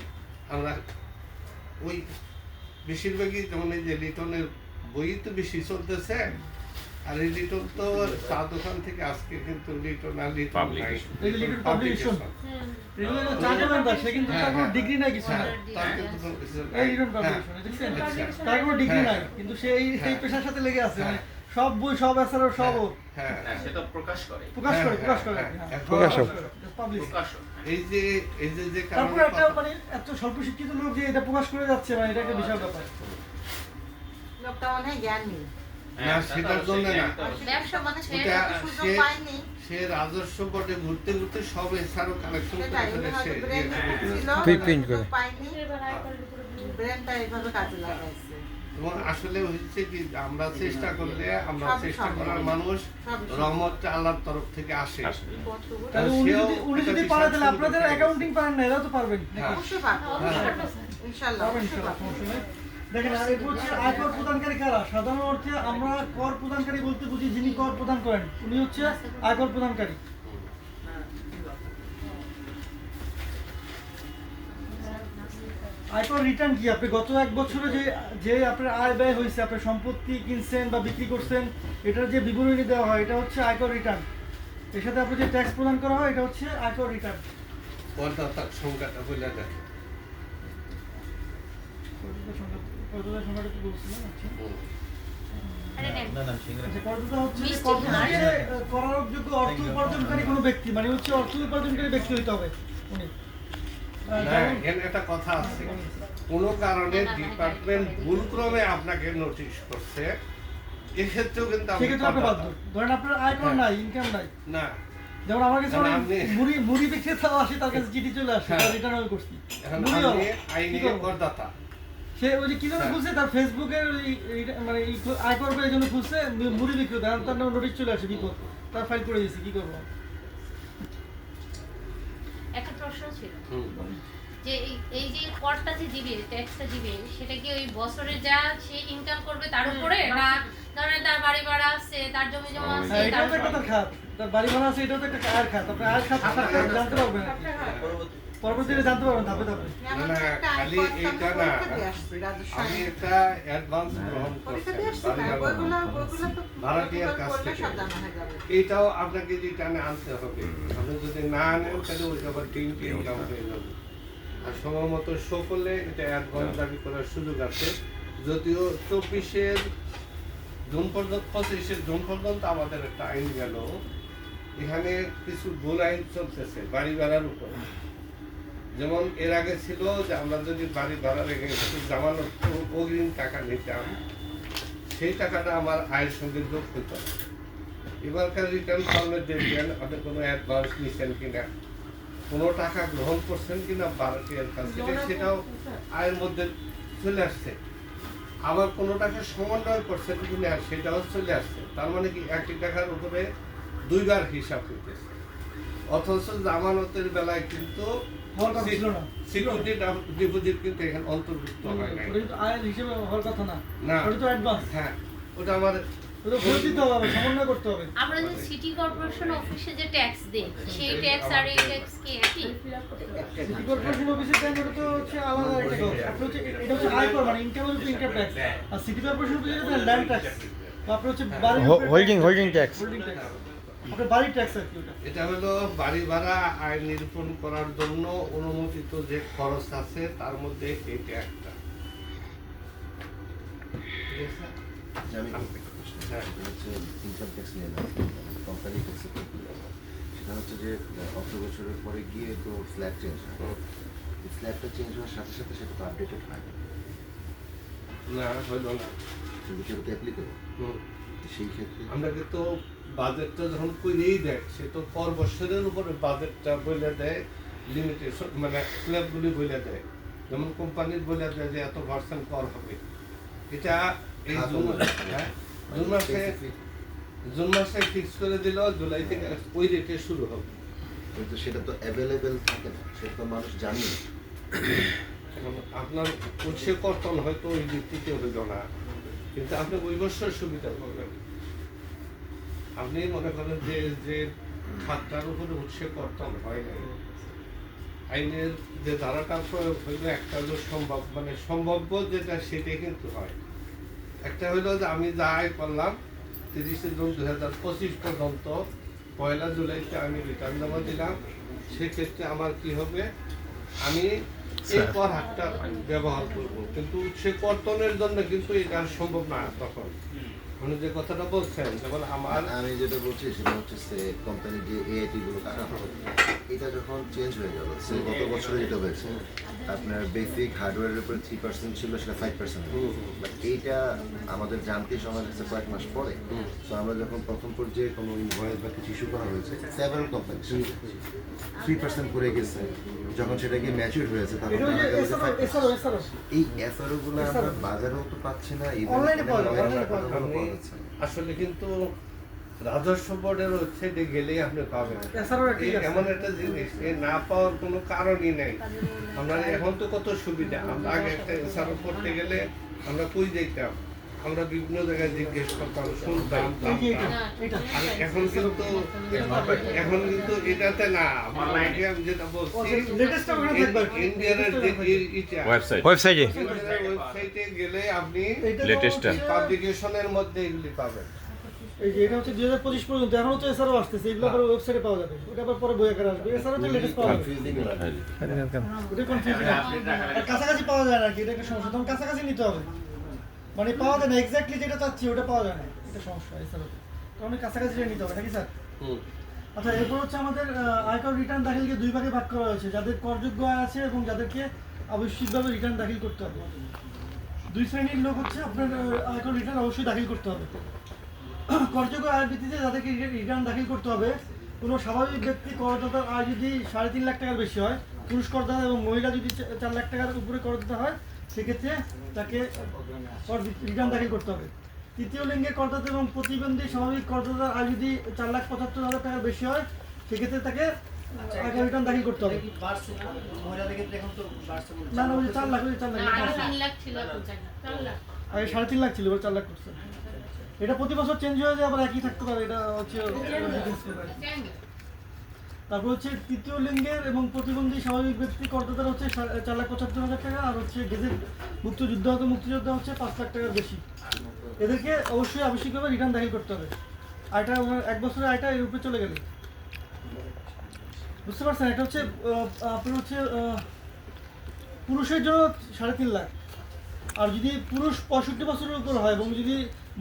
আমরা ওই বেশিরভাগই যেমন এই যে লিটনের বই তো বেশি চলতেছে, আর এই লিটন তো চা দোকান থেকে আজকে কিন্তু লিটন আর লিটন নাই, Publication। এই যে লিটন পাবলিকেশন, এগুলো চাকরি দরকার, সে কিন্তু তার কোনো ডিগ্রি নাই, কিছু নাই। তার কিন্তু কোনো কিছু নাই। এই লিটন পাবলিকেশন দেখছেন, তার কোনো ডিগ্রি নাই, কিন্তু সে এই পেশার সাথে লেগে আছে, মানে সব বই সব এসআরও সব ও হ্যাঁ, সে তো প্রকাশ করে প্রকাশ করে হ্যাঁ, আর কি। প্রকাশক। পাবলিশ। প্রকাশক এই যে যে তারপর কারণে একটা মানে এত স্বল্প শিক্ষিত লোক যে এটা প্রকাশ করে যাচ্ছে, মানে এটা একটা বিশাল ব্যাপার। লোকটা মনে হয় জ্ঞান নেই, না, সেটার জন্য না। ব্যবসা মানে সে ওটা এত সুযোগ সে- পায়নি, সে রাজস্ব বোর্ডে ঘুরতে ঘুরতে সব এছাড়াও কালেকশন করে সেটাই ফেলে উনি সে হয়তো ব্রেন ছিল, প্রিপ্রিন্ট করে। সুযোগ পায়নি, ব্রেনটা এইভাবে কাজে লাগাইছে। এবং আসলে হচ্ছে কি আমরা চেষ্টা করলে আমরা সবই চেষ্টা সম্ভব। করার মানুষ, সবই সম্ভব। রহমতটা আল্লাহর তরফ থেকে আসে। কতগুলো- তাহলে উনি যদি পারে, তাহলে আপনাদের অ্যাকাউন্টিং পারেন না, এরাও তো পারবেন। হ্যাঁ। অবশ্যই পারবো, ইনশাআল্লাহ পারবেন অবশ্যই ইনশাআল্লাহ, পারবো। সমস্যা নেই। দেখেন, আর এরপর হচ্ছে আয়কর প্রদানকারী কারা? সাধারণ অর্থে আমরা কর প্রদানকারী বলতে বুঝি যিনি কর প্রদান করেন, উনি হচ্ছে আয়কর প্রদানকারী। আয়কর রিটার্ন কি? আপনি গত এক বছরে যে আপনার আয় ব্যয় হয়েছে, আপনার সম্পত্তি কিনছেন বা বিক্রি করছেন, এটার যে বিবরণী দেওয়া হয়, এটা হচ্ছে আয়কর রিটার্ন। এর সাথে আপনি যে ট্যাক্স প্রদান করা হয়, এটা হচ্ছে আয়কর রিটার্ন। করদাতার সংখ্যাটা বলে দেখে। সংখ্যাটা কি বলছিলেন? আচ্ছা। আরে নেন। না না সিঙ্গারা আচ্ছা, করদাতা হচ্ছে যে মিষ্টি করদাতা খান। যে করার যোগ্য অর্থ উপার্জনকারী কোনো ব্যক্তি, মানে হচ্ছে অর্থ উপার্জনকারী ব্যক্তি হইতে হবে উনি। না, যেমন- এখানে একটা কথা আছে, কোনো কারণে ডিপার্টমেন্ট ভুলক্রমে আপনাকে নোটিশ করছে, এক্ষেত্রেও কিন্তু আপনি সেক্ষেত্রে আপনি বাধ্য। করদাতা। ধরেন আপনার আয়কর হ্যাঁ। নাই, ইনকাম নাই, না, যেমন আমার কাছে মানে অনেক আপনি- মুড়ি বিক্রেতাও আসে, তার কাছে চিঠি চলে আসে, হ্যাঁ। রিটার্ন আমি করছি। এখন মুড়ি আপনি হলো। আইনি কি করবো? করদাতা। সে ওই যে কিভাবে হ্যাঁ। খুলছে, তার ফেসবুকের মানে আয়কর এই জন্য খুলছে, মুড়ি বিক্রেতা, আর তার নোটিশ চলে আসে, বিপদ, তার ফাইল করে দিয়েছি, কি করবো? একটা প্রশ্ন ছিল হুম। যে এই যে করটা যে দিবে, ট্যাক্সটা দিবে, সেটা কি ওই বছরে যা সে ইনকাম করবে তার উপরে, না ধরেন তার বাড়ি ভাড়া আছে, তার জমি জমা আছে, হ্যাঁ, এটাও তার তো একটা তার খাত, তার বাড়ি ভাড়া আছে, এটাও তো একটা আয়ের খাত। আপনি আয়ের খাত জানতে পারবেন আর কি। পরবর্তীতে জানতে পারবেন ধাপে ধাপে। এমন না, একটা খালি আইন করতে এইটা আমি না। পরীক্ষা দিয়ে আসছি, রাজস্ব আমি আইন। একটা অ্যাডভান্স গ্রহণ পরীক্ষা করছি দিয়ে আসছি না, বইগুলো তো ভাড়াটিয়ার কাছ করলে থেকে। সব জানা হয়ে যাবে। এইটাও আপনাকে রিটার্নে আনতে হবে। আপনি যদি না আনেন তাহলে ওই আবার তিনটি ইনকাম হয়ে যাবে। আর সময় মতো শো করলে এটা অ্যাডভান্স দাবি করার সুযোগ আছে। যদিও 24-এর জুন পর্যন্ত 25-এর জুন পর্যন্ত আমাদের একটা আইন গেল, এখানে কিছু ভুল আইন চলতেছে বাড়ি ভাড়ার উপর। যেমন এর আগে ছিল যে আমরা যদি বাড়ি ভাড়া রেখে কিছু জামানত অগ্রিম টাকা নিতাম, সেই টাকাটা আমার আয়ের সঙ্গে যোগ হতো না। এবারকার রিটার্ন ফর্মে দেখবেন আপনি কোনো অ্যাডভান্স নিচ্ছেন কিনা, কোনো টাকা গ্রহণ করছেন কিনা ভাড়াটিয়ার কাছ থেকে, সেটাও আয়ের মধ্যে চলে আসছে। আবার কোনো টাকা সমন্বয় করছেন কিনা, সেটাও চলে আসছে। তার মানে কি একটি টাকার উপরে দুইবার হিসাব হইতেছে। অথচ জামানতের বেলায় কিন্তু হওয়ার কথা ছিল না। সিকিউরিটি ডিপোজিট কিন্তু এখানে অন্তর্ভুক্ত হয় নাই। ওটা কিন্তু আয়ের হিসেবে হওয়ার কথা না, না। ওটা তো অ্যাডভান্স। হ্যাঁ, ওটা আমার ওটা ভোট দিতে হবে, আবার সমন্বয় করতে হবে। আমরা যে সিটি কর্পোরেশন অফিসে যে ট্যাক্স দেই সেই ট্যাক্স আর এই ট্যাক্স কি একই? সিটি কর্পোরেশন অফিসের ট্যাক্স ওটা তো হচ্ছে আলাদা একটা ট্যাক্স। আপনার হচ্ছে এটা হচ্ছে আয়কর মানে ইনকামের উপর ইনকাম ট্যাক্স, আর সিটি কর্পোরেশন অফিসে যেটা ল্যান্ড ট্যাক্স, আপনার হচ্ছে বাড়ি হোল্ডিং ট্যাক্স। আপনার বাড়ির ট্যাক্স আর কি ওটা। এটা হলো বাড়ি ভাড়া আয় নিরূপণ করার জন্য অনুমোদিত যে খরচ আছে তার মধ্যে এটা একটা। ঠিক আছে? হ্যাঁ। ইনকাম ট্যাক্স নিয়ে না, কোম্পানি ট্যাক্সের সেটা হচ্ছে যে 18 বছরের পরে গিয়ে তো স্ল্যাব চেঞ্জ হয়, স্ল্যাবটা চেঞ্জ হওয়ার সাথে সাথে সেটা তো আপডেটেড হয় না, না হইল না। কিন্তু সেটা তো অ্যাপ্লিকেবল। হুম। সেই ক্ষেত্রে আমরা কিন্তু বাজেটটা যখন করেই দেয় সে তো পর বছরের উপরে বাজেটটা বলে দেয়, লিমিটেশন মানে স্ল্যাবগুলি বলে দেয়, যেমন কোম্পানির বলে দেয় যে এত পার্সেন্ট কর হবে। এটা এই জুন মাসে ফিক্স করে দিল, জুলাই থেকে ওই রেটে শুরু হবে। কিন্তু সেটা তো অ্যাভেলেবেল থাকে না, সেটা তো মানুষ জানে না। এখন আপনার উৎসে কর্তন হয়তো ওই ভিত্তিতে হইল না, কিন্তু আপনি ওই বছর সুবিধা পাবেন। আপনি মনে করেন যে যে খাতটার উপরে উৎসে কর্তন হয় নাই, আইনের যে ধারাটা প্রয়োগ হইলো একটা হলো সম্ভব মানে সম্ভাব্য যেটা সেটাই কিন্তু হয়। একটা হইলো যে আমি যা আয় করলাম 30 জুন 2025 পর্যন্ত 1 জুলাইতে আমি রিটার্ন জমা দিলাম, সেক্ষেত্রে আমার কি হবে, আমি এই কর হারটা ব্যবহার করবো, কিন্তু উৎসে কর্তনের জন্য কিন্তু এটা সম্ভব না। তখন মানে যে কথাটা বলছেন, যেমন আমার আমি যেটা বলছি সেটা হচ্ছে কোম্পানির যে এআইটি গুলো কাটা হবে, এটা যখন চেঞ্জ হয়ে গেল, গত বছরে যেটা হয়েছে আপনার বেসিক হার্ডওয়্যারের উপরে 3% ছিল, সেটা 5%, বাট এইটা আমাদের জানতে সময় লাগছে কয়েক মাস পরে। তো আমরা যখন প্রথম পর্যায়ে কোনো ইনভয়েস বা কিছু ইস্যু করা হয়েছে, সেভারাল কোম্পানি 3% করে গেছে, যখন সেটা গিয়ে ম্যাচিউর হয়েছে তখন এটা দেখা গেছে 5%। এই এসআরও গুলো আমরা বাজারেও তো পাচ্ছি না, অনলাইনে পাওয়া যায়, আপনি আসলে কিন্তু রাজস্ব বোর্ডের ওয়েবসাইটে গেলেই আপনি পাবেন। এই এমন একটা জিনিস না পাওয়ার কোনো কারণই নেই। আমরা এখন তো কত সুবিধা, আমরা আগে একটা এসআরও করতে গেলে আমরা কই যেতাম, আমরা বিভিন্ন জায়গায় জিজ্ঞেস করতাম, শুনতাম। আর এখন কিন্তু এটাতে না, আগে আমি যেটা বলছি ইন্ডিয়ার যে ওয়েবসাইটে ওয়েবসাইটে গেলে আপনি লেটেস্টটা পাবলিকেশনের মধ্যে এগুলি পাবেন। এই যে এটা হচ্ছে 2025 পর্যন্ত, এখনো তো এসআরও আসতেছে, এগুলো আবার ওয়েবসাইটে পাওয়া যাবে, ওটা আবার পরে বই আকারে আসবে। এসআরও তো লেটেস্ট পাওয়া যাবে, ওটা কনফিউজিং, কাছাকাছি পাওয়া যায় না আর কি, এটা একটা সমস্যা। তখন কাছাকাছি নিতে হবে, মানে পাওয়া যায় না এক্স্যাক্টলি যেটা চাচ্ছি ওটা পাওয়া যায় না, এটা সমস্যা এসআরও। তখন কাছাকাছি নিতে হবে নাকি স্যার? আচ্ছা, এরপর হচ্ছে আমাদের আয়কর রিটার্ন দাখিলকে দুই ভাগে ভাগ করা হয়েছে, যাদের করযোগ্য আয় আছে এবং যাদেরকে আবশ্যিকভাবে রিটার্ন দাখিল করতে হবে। দুই শ্রেণীর লোক হচ্ছে আপনার আয়কর রিটার্ন অবশ্যই দাখিল করতে হবে। করযোগ্য আয়ের ভিত্তিতে যাদেরকে রিটার্ন দাখিল করতে হবে, কোনো স্বাভাবিক ব্যক্তি করদাতার আয় যদি 3.5 লাখ টাকার বেশি হয়, পুরুষ করদাতা এবং মহিলা যদি 4 লাখ টাকার উপরে করদাতা হয়, সেক্ষেত্রে তাকে রিটার্ন দাখিল করতে হবে। তৃতীয় লিঙ্গের করদাতা এবং প্রতিবন্ধী স্বাভাবিক করদাতার আয় যদি 4,75,000 টাকার বেশি হয়, সেক্ষেত্রে তাকে আয়কর রিটার্ন দাখিল করতে হবে। না না, ওই 4 লাখ, ওই 4 লাখ, আগে 3 লাখ ছিল, এখন 4 লাখ। আগে 3.5 লাখ ছিল, 4 লাখ করছে। এটা প্রতি বছর চেঞ্জ হয়ে যায়, আবার একই থাকতে পারে, এটা হচ্ছে। তারপর হচ্ছে তৃতীয় লিঙ্গের এবং প্রতিবন্ধী স্বাভাবিক ব্যক্তি করদাতার হচ্ছে 4,75,000 টাকা, আর হচ্ছে গেজেট মুক্ত মুক্তিযোদ্ধা হচ্ছে 5 লাখ টাকার বেশি। এদেরকে অবশ্যই আবশ্যিকভাবে রিটার্ন দাখিল করতে হবে। আয়টা 1 বছরের আয়টা এর উপরে চলে গেলে, বুঝতে পারছেন? এটা হচ্ছে আপনার হচ্ছে পুরুষের জন্য 3.5 লাখ, আর যদি পুরুষ 65 বছরের উপর হয় এবং যদি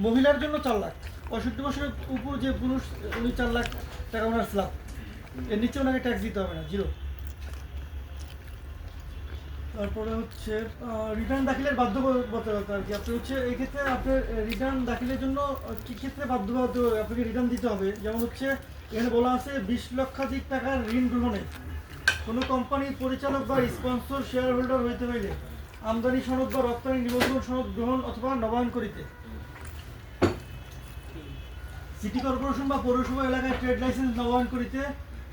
মহিলার জন্য 4 লাখ। 65 বছরের উপর যে পুরুষ, উনি 4 লাখ টাকা ওনার স্ল্যাব, এর নিচে ওনাকে ট্যাক্স দিতে হবে না, 0। তারপরে হচ্ছে রিটার্ন দাখিলের বাধ্যবাধকতা আর কি। আপনি হচ্ছে এই ক্ষেত্রে আপনার রিটার্ন দাখিলের জন্য কী ক্ষেত্রে বাধ্যবাধকতা আপনাকে রিটার্ন দিতে হবে, যেমন হচ্ছে এখানে বলা আছে 20 লক্ষাধিক টাকার ঋণ গ্রহণে কোনো কোম্পানির পরিচালক বা স্পন্সর শেয়ার হোল্ডার হইতে হইলে আমদানি সনদ বা রপ্তানি নিবন্ধন সনদ গ্রহণ অথবা নবায়ন করিতে, সিটি কর্পোরেশন বা পৌরসভা এলাকায় ট্রেড লাইসেন্স নবায়ন করিতে,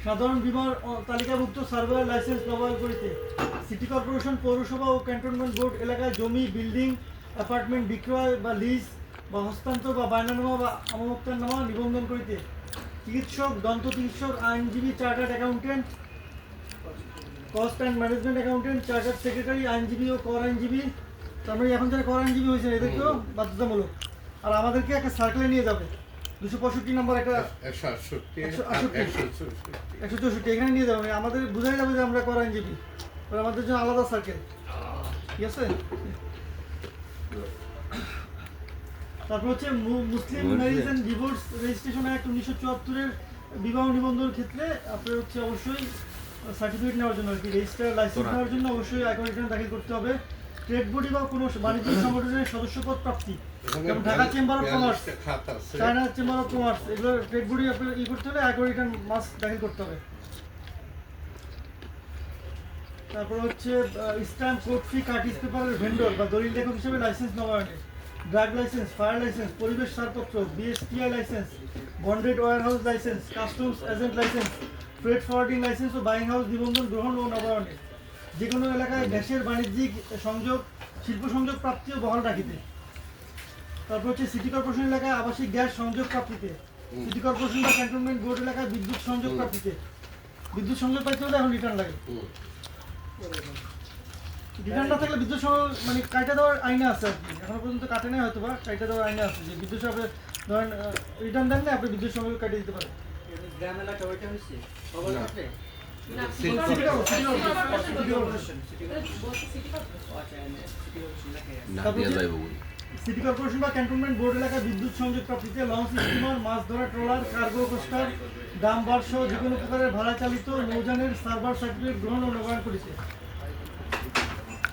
সাধারণ বীমার তালিকাভুক্ত সার্ভেয়ার লাইসেন্স নবায়ন করিতে, সিটি কর্পোরেশন, পৌরসভা ও ক্যান্টনমেন্ট বোর্ড এলাকায় জমি, বিল্ডিং, অ্যাপার্টমেন্ট বিক্রয় বা লিজ বা হস্তান্তর বা বায়নানামা বা আমোক্তারনামা নিবন্ধন করিতে চিকিৎসক, দন্ত চিকিৎসক, আইনজীবী, chartered accountant, cost and management accountant, chartered secretary, আইনজীবী ও কর আইনজীবী, তারপরে এখন যারা কর আইনজীবী হয়েছে এদেরকেও বাধ্যতামূলক। আর আমাদেরকে একটা সার্কেলে নিয়ে যাবে 265 নম্বর একটা 164 এখানে নিয়ে যাবে, আমাদের বোঝাই যাবে যে আমরা কর আইনজীবী, আমাদের জন্য আলাদা সার্কেল, ঠিক আছে। তারপর হচ্ছে Muslim marriage and divorce registration act 1974-এর বিবাহ নিবন্ধনের ক্ষেত্রে আপনার হচ্ছে অবশ্যই সার্টিফিকেট নেওয়ার জন্য আর কি, রেজিস্টার লাইসেন্স নেওয়ার জন্য অবশ্যই আয়কর রিটার্ন দাখিল করতে হবে। ট্রেড বডি বা কোনো বাণিজ্যিক সংগঠনের সদস্যপদ প্রাপ্তি, যেমন Dhaka chamber of commerce, China chamber of commerce, এগুলো ট্রেড বডি আপনার করতে হলে আয়কর রিটার্ন মাস্ট দাখিল করতে হবে। তারপর হচ্ছে স্ট্যাম্প, কোড ফি, কার্টিজ পেপারের ভেন্ডর বা দলিল লেখক হিসেবে লাইসেন্স নবায়নের, ড্রাগ লাইসেন্স, ফায়ার লাইসেন্স, পরিবেশ ছাড়পত্র, BSTI licence, bonded warehouse licence, customs agent licence, freight forwarding licence ও বাইং হাউস নিবন্ধন গ্রহণ ও নবায়নের, যে কোনো এলাকায় গ্যাসের বাণিজ্যিক সংযোগ, শিল্প সংযোগ প্রাপ্তি ও বহাল রাখিতে। তারপর হচ্ছে সিটি কর্পোরেশন এলাকায় আবাসিক গ্যাস সংযোগ প্রাপ্তিতে, সিটি কর্পোরেশন বা ক্যান্টনমেন্ট বোর্ড এলাকায় বিদ্যুৎ সংযোগ প্রাপ্তিতে। বিদ্যুৎ সংযোগ পাইতে হলে এখন রিটার্ন লাগে, রিটার্ন না থাকলে বিদ্যুৎ মানে কাটা দেওয়ার আইনে আছে আর কি, এখনো পর্যন্ত কাটে নেই হয়তো বা কাটা দেওয়ার আইনে আছে যে বিদ্যুৎ আপনি ধরেন রিটার্ন দেন না, আপনি বিদ্যুৎ সংযোগ কাটিয়ে দিতে পারেন। গ্রাম এলাকা ওইটা হচ্ছে সবার ক্ষেত্রে সিটি কর্পোরেশন বা ক্যান্টনমেন্ট বোর্ড এলাকায় বিদ্যুৎ সংযোগ প্রাপ্তিতে লঞ্চ, স্টিমার, মাছ ধরা ট্রলার, কার্গো কোস্টার, ডাম বার সহ যে কোনো প্রকারের ভাড়া চালিত নৌযানের সার্ভার সার্টিফিকেট গ্রহণ ও নবায়ন করেছে।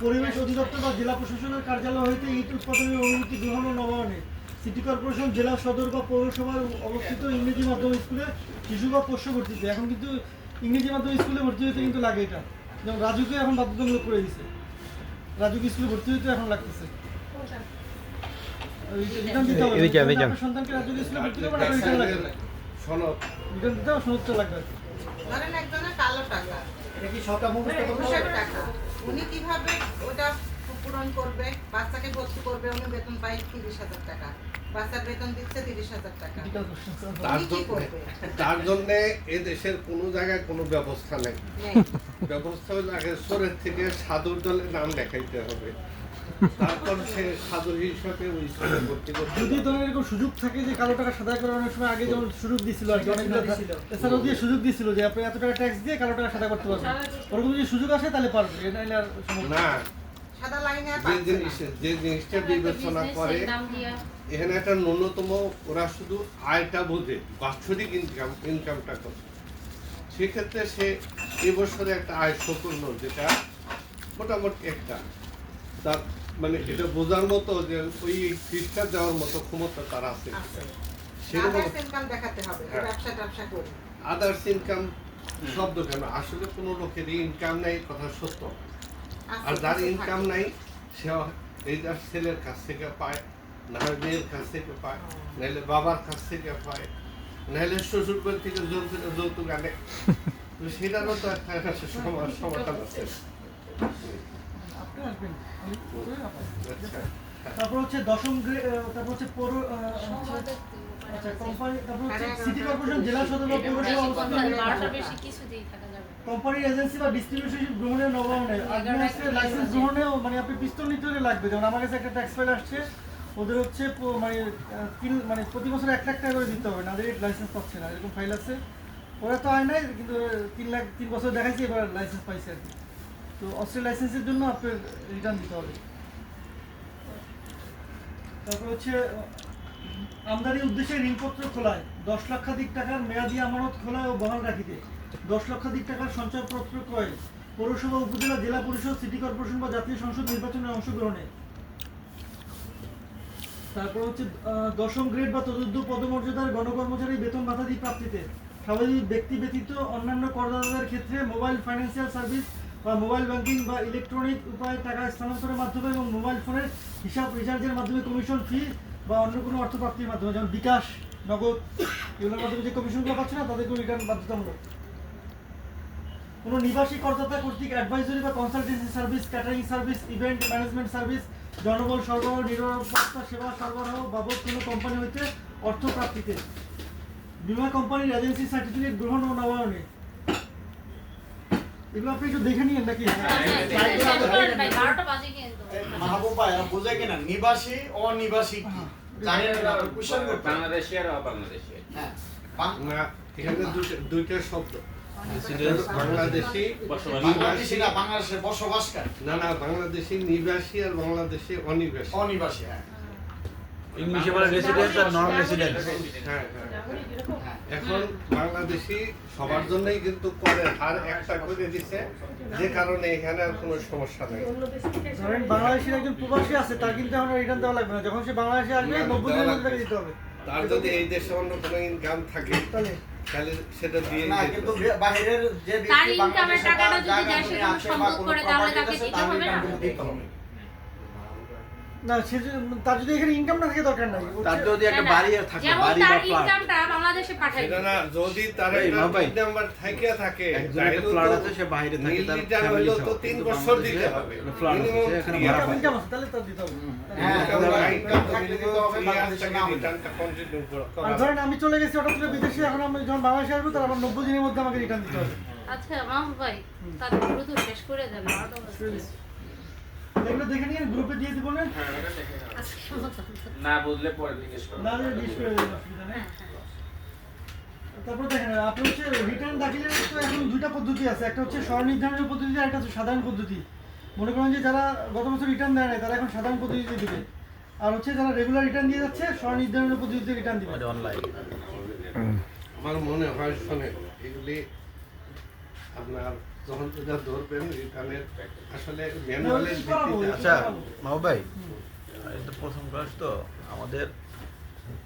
পরিবেশ অধিদপ্তর বা জেলা প্রশাসনের কার্যালয় হইতে ইট উৎপাদনের অনুমতি গ্রহণ ও নবায়নে সিটি কর্পোরেশন, জেলা সদর বা পৌরসভার অবস্থিত ইংরেজি মাধ্যম স্কুলে শিশু বা পোষ্য ভর্তিতে, এখন কিন্তু ইংরেজি মাধ্যম স্কুলে ভর্তি হইতে কিন্তু লাগে এটা, যেমন রাজুকে এখন বাধ্যতামূলক করে দিছে, রাজুকে স্কুলে ভর্তি হইতে এখন লাগতেছে। রিটার্ন দিতে হবে, আপনার সন্তানকে রাজুকে স্কুলে ভর্তি করবেন, আপনার রিটার্ন লাগবে, রিটার্ন দিতে হবে, সনদটা লাগবে। ধরেন একজনের কালো টাকা, এটা কি সবটা মুখস্থ করতে ঘুষের হবে? টাকা, উনি কিভাবে ওটা পূরণ করবে? বাচ্চাকে ভর্তি করবে, উনি বেতন পায় 30,000 টাকা, বাচ্চার বেতন দিচ্ছে 30,000 টাকা, Critical question, sir. উনি কি করবে? তার জন্য এ দেশের কোনো জায়গায় কোনো ব্যবস্থা নেই। নেই। ব্যবস্থা হলে আগে সোরের থেকে সাধুর দলে নাম লেখাইতে হবে, তারপর সে সাধু হিসাবে ওই স্কুলে ভর্তি করতে যদি হবে। ধরেন এরকম সুযোগ থাকে যে কালো টাকা সাদা করার অনেক সময় আগে যেমন সুযোগ দিছিল আর কি, অনেকগুলো এছাড়াও দিয়ে সুযোগ দিছিল যে আপনি এত টাকা ট্যাক্স দিয়ে কালো টাকা সাদা করতে পারবেন, ওরকম যদি সুযোগ আসে তাহলে পারবে, এটা নাইলে আর সম্ভব না। না, সাদা লাইনে আর যে পাচ্ছে না। জিনিসটা বিবেচনা করে নাম দিয়া এখানে একটা ন্যূনতম, ওরা শুধু আয়টা বোঝে, বাৎসরিক ইনকামটা কত, সেক্ষেত্রে সে এবছরে একটা আয় শো করলো যেটা মোটামুটি একটা তার মানে এটা বোঝার মতো যে ওই ফিসটা দেওয়ার মতো ক্ষমতা তার আছে, আছে। সেরকম আদার্স ইনকাম দেখাতে হবে, যে হ্যাঁ। ব্যবসা করি। আদার্স ইনকাম শব্দ কেন, আসলে কোনো লোকেরই ইনকাম নাই, কথা সত্য। আর যার ইনকাম নাই সে এই যার ছেলের কাছ থেকে পায়, না হয় মেয়ের কাছ থেকে পায়, নাহলে বাবার কাছ থেকে পায়, নাহলে শ্বশুর বাড়ি থেকে জোর করে যৌতুক আনে, তো সেটারও তো একটা সমাধান আছে। আপনি আসবেন, আমি করে রাখবো। আচ্ছা, তারপর হচ্ছে দশম গ্রেড, তারপর হচ্ছে পৌর আচ্ছা কোম্পানি, তারপর হচ্ছে সিটি কর্পোরেশন, জেলা সদর বা পৌরসভা অবস্থিত 12টার বেশি কিছুতেই থাকা যাবে না। কোম্পানির এজেন্সি বা ডিস্ট্রিবিউশন গ্রহণের নবায়নে, আগ্নেয়াস্ত্রের লাইসেন্স গ্রহণেও মানে আপনি পিস্তল নিতে হলে লাগবে, যেমন আমার কাছে একটা ট্যাক্স ফাইল আসছে, ওদের হচ্ছে মানে প্রতি বছর 1 লাখ টাকা করে দিতে হবে, নাদের লাইসেন্স পাচ্ছে না, এরকম ফাইল আছে। ওরা তো হয় নাই, কিন্তু 3 বছর দেখাইছি, এবার লাইসেন্স পাইছে আর কি। তো অস্ট্রেলিয়া লাইসেন্সের জন্য আপনার রিটার্ন দিতে হবে। তারপর হচ্ছে আমদানির উদ্দেশ্যে ঋণপত্র খোলায় 10 লক্ষাধিক টাকার মেয়াদি আমানত খোলায় ও বহাল রাখিতে, 10 লক্ষাধিক টাকার সঞ্চয়পত্র ক্রয়, পৌরসভা, উপজেলা, জেলা পরিষদ, সিটি কর্পোরেশন বা জাতীয় সংসদ নির্বাচনে অংশগ্রহণে। তারপর হচ্ছে দশম গ্রেড বা তদুর্ধ্ব পদমর্যাদার গণকর্মচারী বেতন ভাতাদি প্রাপ্তিতে, স্বাভাবিক ব্যক্তি ব্যতীত অন্যান্য করদাতাদের ক্ষেত্রে মোবাইল ফাইন্যান্সিয়াল সার্ভিস বা মোবাইল ব্যাংকিং বা ইলেকট্রনিক উপায়ে টাকা স্থানান্তরের মাধ্যমে এবং মোবাইল ফোনের হিসাব রিচার্জের মাধ্যমে কমিশন ফি বা অন্য কোনো অর্থপ্রাপ্তির মাধ্যমে, যেমন বিকাশ, নগদ, এগুলোর মাধ্যমে যে কমিশনগুলো পাচ্ছে না তাদেরকেও রিটার্ন বাধ্যতামূলক। কোনো নিবাসী করদাতা কর্তৃক অ্যাডভাইজরি বা consultancy service, catering service, event management service, জনবল সরবরাহ, নিরাপত্তা সেবা সরবরাহ বাবদ কোনো কোম্পানি হইতে অর্থ প্রাপ্তিতে, বীমা কোম্পানির এজেন্সি সার্টিফিকেট গ্রহণ ও নবায়নে। এগুলো আপনি একটু দেখে নিন নাকি? ভাই 12টা বাজে কিন্তু মাহবুব ভাই আর বুঝে কিনা নিবাসী অনিবাসী কি জানেন না কোশ্চেন করতে বাংলাদেশি আর অবাংলাদেশি। হ্যাঁ না, এখানে দুইটা শব্দ, Residence, বাংলাদেশি বাংলাদেশি না বাংলাদেশে বসবাসকারী না বাংলাদেশি নিবাসী আর বাংলাদেশি অনিবাসী। অনিবাসী হ্যাঁ ইংলিশে বলে রেসিডেন্স আর নন রেসিডেন্স। হ্যাঁ এখন বাংলাদেশি সবার জন্যই কিন্তু করের হার একটা করে দিছে, যে কারণে এখানে আর কোনো সমস্যা নেই। ধরেন বাংলাদেশের একজন প্রবাসী আছে, তার কিন্তু এখন রিটার্ন দেওয়া লাগবে না। যখন সে বাংলাদেশে আসবে 90 দিনের মধ্যে টাকা দিতে হবে। তার যদি এই দেশে অন্য কোনো ইনকাম থাকে তাহলে তাহলে সেটা দিয়ে না দিতে কিন্তু হবে। বাইরের যে তার ব্যক্তি ইনকামের বাংলাদেশে টাকাটা যদি জায়গা দেশে নিয়ে কোনো আসে বা সম্পদ কোনো করে তাহলে property তাকে আছে, দিতে তার হবে না? income কিন্তু দিতে হবে। না, সে তার যদি এখানে ইনকাম না থাকে দরকার নাই। তার যদি একটা বাড়ি থাকে, যেমন বাড়ি তার বা ফ্ল্যাট, ইনকামটা বাংলাদেশে পাঠাই এটা না, যদি তার এই একটা বাবাই। নাম্বার থাকে একজন একটা ফ্ল্যাট আছে, সে বাইরে থাকে, তার রিটার্ন ফ্যামিলি হলো সহ, তো 3 কিন্তু বছর বাংলাদেশে দিতে হবে। ফ্ল্যাট আছে, Minimum সে এখানে three ভাড়া years। পায়। ইনকাম আছে তাহলে তার দিতে হবে। হ্যাঁ, ইনকাম থাকলে দিতে হবে, বাংলাদেশে না হলে। রিটার্নটা কন্টিনিউ করা আর ধরেন আমি চলে গেছি হঠাৎ করে বিদেশে, এখন আমি যখন বাংলাদেশে আসবো তার আমার 90 দিনের মধ্যে আমাকে রিটার্ন দিতে হবে। আচ্ছা মাহবুব ভাই তার দ্রুত শেষ করে দেন 12টা বাজে। এগুলো দেখে নিয়ে গ্রুপে দিয়ে দিব না? আজকে মতো। না বুঝলে পরে জিজ্ঞেস করো। না দিলে ডিস করে দেবেন, অসুবিধা নেই। তারপর দেখেন আপনি হচ্ছে রিটার্ন দাখিলের তো এখন দুইটা পদ্ধতি আছে, একটা হচ্ছে স্বনির্ধারণের পদ্ধতি আর একটা হচ্ছে সাধারণ পদ্ধতি। মনে করেন যে যারা গত বছর রিটার্ন দেয় নাই তারা এখন সাধারণ পদ্ধতিতে দিবে, আর হচ্ছে যারা রেগুলার রিটার্ন দিয়ে যাচ্ছে স্বনির্ধারণের পদ্ধতিতে রিটার্ন দিবে। অনলাইন। আমার মনে হয় শোনেন, এগুলি আপনার যখন যা ধরবেন রিটার্নের আসলে ম্যানুয়ালের ভিত্তিতে আচ্ছা মাহবুব ভাই, এই তো প্রথম ক্লাস তো, আমাদের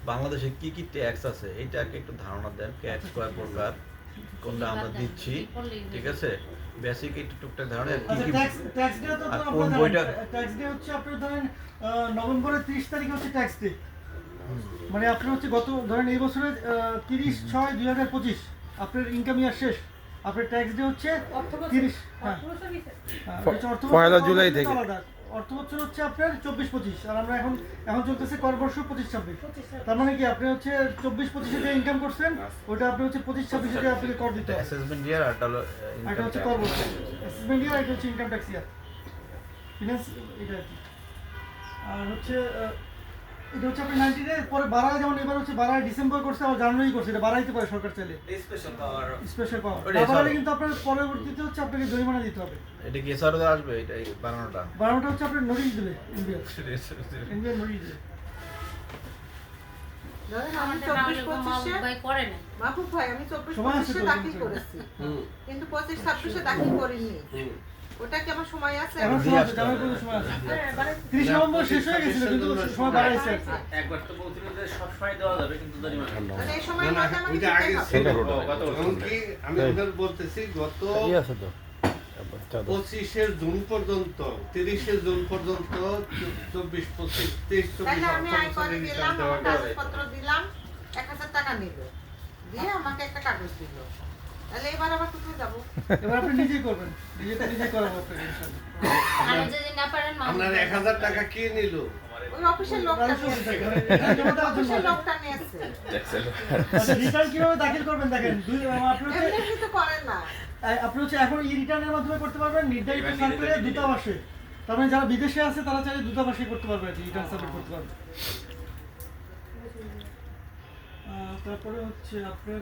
বাংলাদেশে কি কি ট্যাক্স আছে এইটাকে একটু ধারণা দেন, ট্যাক্স কয় প্রকার, কোনটা আমরা দিচ্ছি, ঠিক আছে? বেসিক একটু টুকটাক ধারণা, আর কি আচ্ছা, কি ট্যাক্স ডে তো আর আপনারা কোন জানেন, বইটা- ট্যাক্স ডে হচ্ছে আপনার ধরেন নভেম্বরের 30 তারিখে হচ্ছে ট্যাক্স ডে। মানে আপনার হচ্ছে গত ধরেন এই বছরের 30/6/2025 আপনার ইনকাম ইয়ার শেষ, আপনার ট্যাক্স ডে হচ্ছে 30। হ্যাঁ, হচ্ছে অর্থ বছর, পয়লা জুলাই অর্থ বছর থেকে। আলাদা। অর্থ বছর হচ্ছে আপনার 24-25, আর আমরা এখন চলতেছে কর বর্ষ 25-26। তার মানে কি আপনি হচ্ছে 24-25 যে ইনকাম করছেন ওটা আপনি হচ্ছে 25-26 যে আপনাকে কর দিতে হবে। অ্যাসেসমেন্ট ইয়ার আর এটা হচ্ছে কর বর্ষ, অ্যাসেসমেন্ট ইয়ার, এটা হচ্ছে ইনকাম ট্যাক্স ইয়ার, ফিনান্স এটা আর কি। আর হচ্ছে এটা হচ্ছে আপনি 90 ডে পরে বাড়ায়, যেমন এবার হচ্ছে বাড়ায় ডিসেম্বর করছে, আবার জানুয়ারি করছে, এটা বাড়াইতে পারে সরকার চাইলে, স্পেশাল পাওয়ার। ওটাই বাড়ালে সব। কিন্তু আপনার পরবর্তীতে হচ্ছে আপনাকে জরিমানা দিতে হবে। এটা কি এসআরও আসবে, এটা এই বানানোটা? বাড়ানোটা হচ্ছে আপনার নোটিশ দেবে, ইন্ডিয়া নোটিশ দেবে। ধরেন আমি আমাদের বাংলা 24-25 মাহবুব ভাই করে না। মাহবুব ভাই আমি সময় আছে 24-25 তো, দাখিল কিন্তু। করেছি, হুম, কিন্তু 25-26 দাখিল করিনি। হুম। ওটা কি আমার সময় আছে? এখন দিয়ে সময় আছে, আসতে জানার হবে। কোনো সময় আছে। 30 নভেম্বর শেষ হয়ে গেছিল, কিন্তু সময় বাড়াইছে আর কি। একবার তো বলছিল যে সব সময় দেওয়া যাবে কিন্তু জরিমানা। মানে এই না, সময়ের না, মধ্যে আমাকে ওইটা দিতে আগে হবে। ছিল। গত বছর। এমনকি আমি ওদের বলতেছি গত 25শে জুন পর্যন্ত 30শে জুন পর্যন্ত 24-25 তাহলে আমি 23-24 আয়করে গেলাম, রিটার্ন দেওয়া আমার কাগজপত্র দিলাম, 1000 টাকা নিল, দিয়ে আমাকে একটা কাগজ দিল। তাহলে এবার আবার কোথায় যাবো? এবার আপনি নিজেই করবেন, নিজে করাবো আপনাকে ইনশাআল্লাহ। আর যদি না পারেন মাহবুব আপনার ভাই। 1000 টাকা কে নিল? ওই অফিসের লোকটা নিয়েছে। অফিসের লোকটা নিয়েছে। আচ্ছা, রিটার্ন কিভাবে দাখিল করবেন দেখেন, আপনি হচ্ছে এমনি কিন্তু করে না। আপনি হচ্ছে এখন ই রিটার্নের মাধ্যমে করতে পারবেন, নির্ধারিত সার্কেলে দূতাবাসে। তার মানে যারা বিদেশে আছে তারা চাইলে দূতাবাসে করতে পারবে, রিটার্ন সাবমিট করতে পারবে। তারপরে হচ্ছে আপনার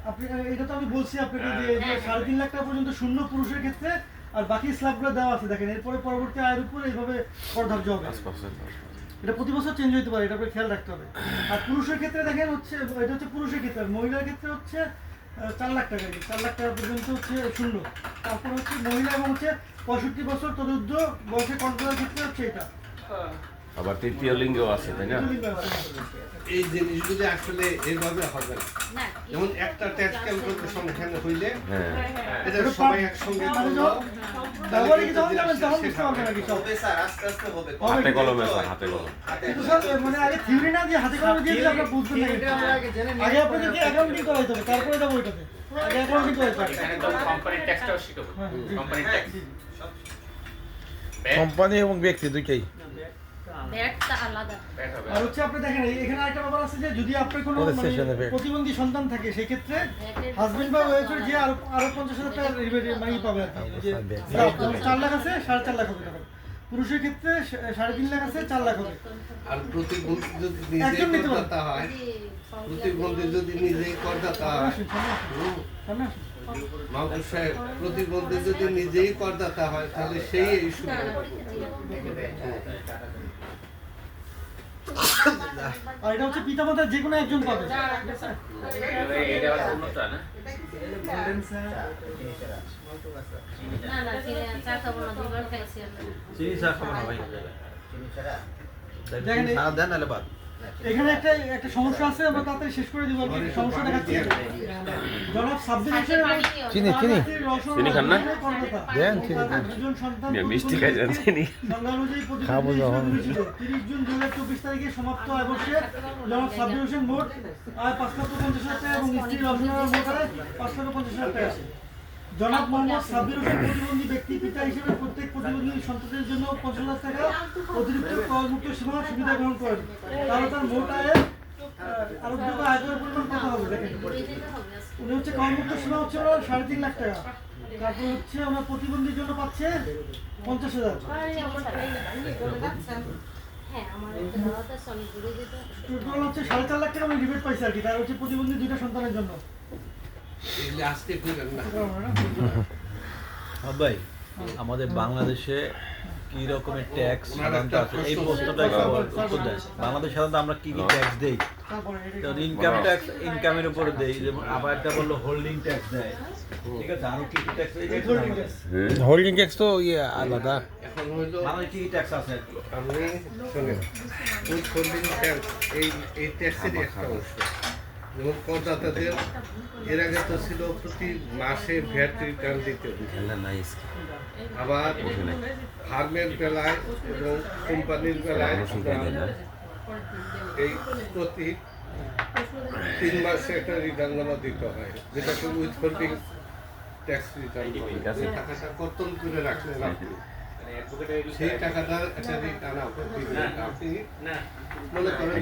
আপনি এটা তো আমি বলছি আপনাকে যে 3.5 লাখ টাকা পর্যন্ত শূন্য পুরুষের ক্ষেত্রে, আর বাকি স্ল্যাবগুলো দেওয়া আছে দেখেন। এরপরে পরবর্তী আয়ের উপর এইভাবে কর ধার্য হবে। এটা প্রতি বছর চেঞ্জ হতে পারে, এটা আপনাকে খেয়াল রাখতে হবে। আর পুরুষের ক্ষেত্রে দেখেন হচ্ছে, এটা হচ্ছে পুরুষের ক্ষেত্রে, আর মহিলার ক্ষেত্রে হচ্ছে 4 লাখ টাকা, 4 লাখ টাকা পর্যন্ত হচ্ছে শূন্য। তারপর হচ্ছে মহিলা এবং হচ্ছে 65 বছর তদুর্ধ্ব বয়সে কন্ট্রোলের ক্ষেত্রে হচ্ছে এটা। আবার তৃতীয় লিঙ্গও আছে, তাই না? এই জিনিসগুলো আসলে এইভাবে হবে না। না, যেমন একটা ট্যাক্স ক্যালকুলেশন এখানে হইলে হ্যাঁ। এটা সবাই একসঙ্গে করলো, ব্যবহারিক যখন যাবেন তখন বুঝতে পারবেন না কি সব। হাতে কলমে আছে, হাতে কলম। কিন্তু স্যার মানে আগে থিওরি না দিয়ে হাতে কলমে দিয়ে দিলে আপনারা বুঝবেন না কিন্তু। আগে আপনাদেরকে অ্যাকাউন্টিং করাইতে হবে, তারপরে যাবো ওইটাতে। আগে অ্যাকাউন্টিং করাইতে হবে। এখানে তো কোম্পানির ট্যাক্সটাও শিখাবো। হ্যাঁ, জি। কোম্পানির ট্যাক্স। কোম্পানি এবং ব্যক্তি দুইটাই। ব্যাটটা আলাদা। ব্যাট হবে। আর হচ্ছে আপনি দেখেন এখানে একটা ব্যাপার আছে যে যদি আপনার কোনো মানে প্রতিবন্ধী সন্তান থাকে সেক্ষেত্রে হাজবেন্ড বা ওয়াইফের যে আরো 50,000 টাকা মানে পাবে আর কি, যে 4 লাখ আছে 4.5 লাখ হবে টাকা, পুরুষের ক্ষেত্রে 3.5 লাখ আছে 4 লাখ হবে। আর প্রতিবন্ধী যদি নিজেই করদাতা হয়, প্রতিবন্ধী যদি নিজেই করদাতা হয়, সামনে আসুন। মাহবুব সাহেব, প্রতিবন্ধী যদি নিজেই করদাতা হয় তাহলে সেই এই সুবিধা আর এটা হচ্ছে পিতামাতার যে কোনো একজন পাবে। এটা আবার পূর্ণতা না? না না চা খাবো না, দুবার খাইছি আমরা। চিনি চা খাবো না ভাই। দেখেন সারা দেন নাহলে বাদ। এখানে একটা সমস্যা আছে, আমরা তাড়াতাড়ি শেষ করে দিব। আর কি সমস্যা দেখাচ্ছি, জনাব সাব্বির হোসেন চিনি খান না? দেন দুজন সন্তান মিষ্টি খাই যান চিনি খাবো যখন 30 জুন 2024 তারিখে সমাপ্ত আয় বর্ষে জনাব সাব্বির হোসেন মোট আয় 5,50,000 টাকা এবং স্ত্রী রচনার মোট আয় 5,50,000 টাকা। জনাব মোহাম্মদ সাব্বির হোসেন প্রতিবন্ধী ব্যক্তি পিতা হিসেবে প্রত্যেক প্রতিবন্ধী সন্তানের জন্য 50,000 টাকা অতিরিক্ত করমুক্ত সীমা সুবিধা গ্রহণ করেন। তাহলে তার মোট আয়ের আরোগ্য আয়করের পরিমাণ কত হবে দেখেন। উনি হচ্ছে করমুক্ত সীমা হচ্ছে 3.5 লাখ টাকা। তারপর হচ্ছে আমরা প্রতিবন্ধীর জন্য পাচ্ছে 50,000। হ্যাঁ আমার দাদাটা সনি ঘুরে যেতে। টোটাল হচ্ছে 4.5 লাখ টাকা আমি রিবেট পাইছি আর কি। তার হচ্ছে প্রতিবন্ধী 2টা সন্তানের জন্য। এগুলি আসতে ফিরেন না। ভাই আমাদের বাংলাদেশে কি রকমের ট্যাক্স সাধারণত আছে এই প্রশ্নটা উত্তর দেয়। বাংলাদেশ সাধারণত আমরা কি কি ট্যাক্স দেই? ইনকাম ট্যাক্স ইনকামের উপরে দেই, যেমন আবার একটা বললো হোল্ডিং ট্যাক্স দেয়, ঠিক আছে, আরো কি কি ট্যাক্স হোল্ডিং ট্যাক্স তো আলাদা। এখন হইলো বাংলাদেশে কি কি ট্যাক্স আছে? আপনি শোনেন, ওই হোল্ডিং ট্যাক্স এই ট্যাক্সের একটা অংশ। যেমন করদাতাদের এর আগে তো ছিল প্রতি মাসে ভ্যাট রিটার্ন দিতে হতো। আবার ফার্মের বেলায় এবং কোম্পানির বেলায় এই প্রতি 3 মাসে একটা রিটার্ন জমা দিতে হয়, যেটাকে উইথহোল্ডিং ট্যাক্স রিটার্ন বলে। টাকাটা কর্তন করে রাখলেন আপনি, সেই টাকাটা একটা রিটার্ন আপনি মনে করেন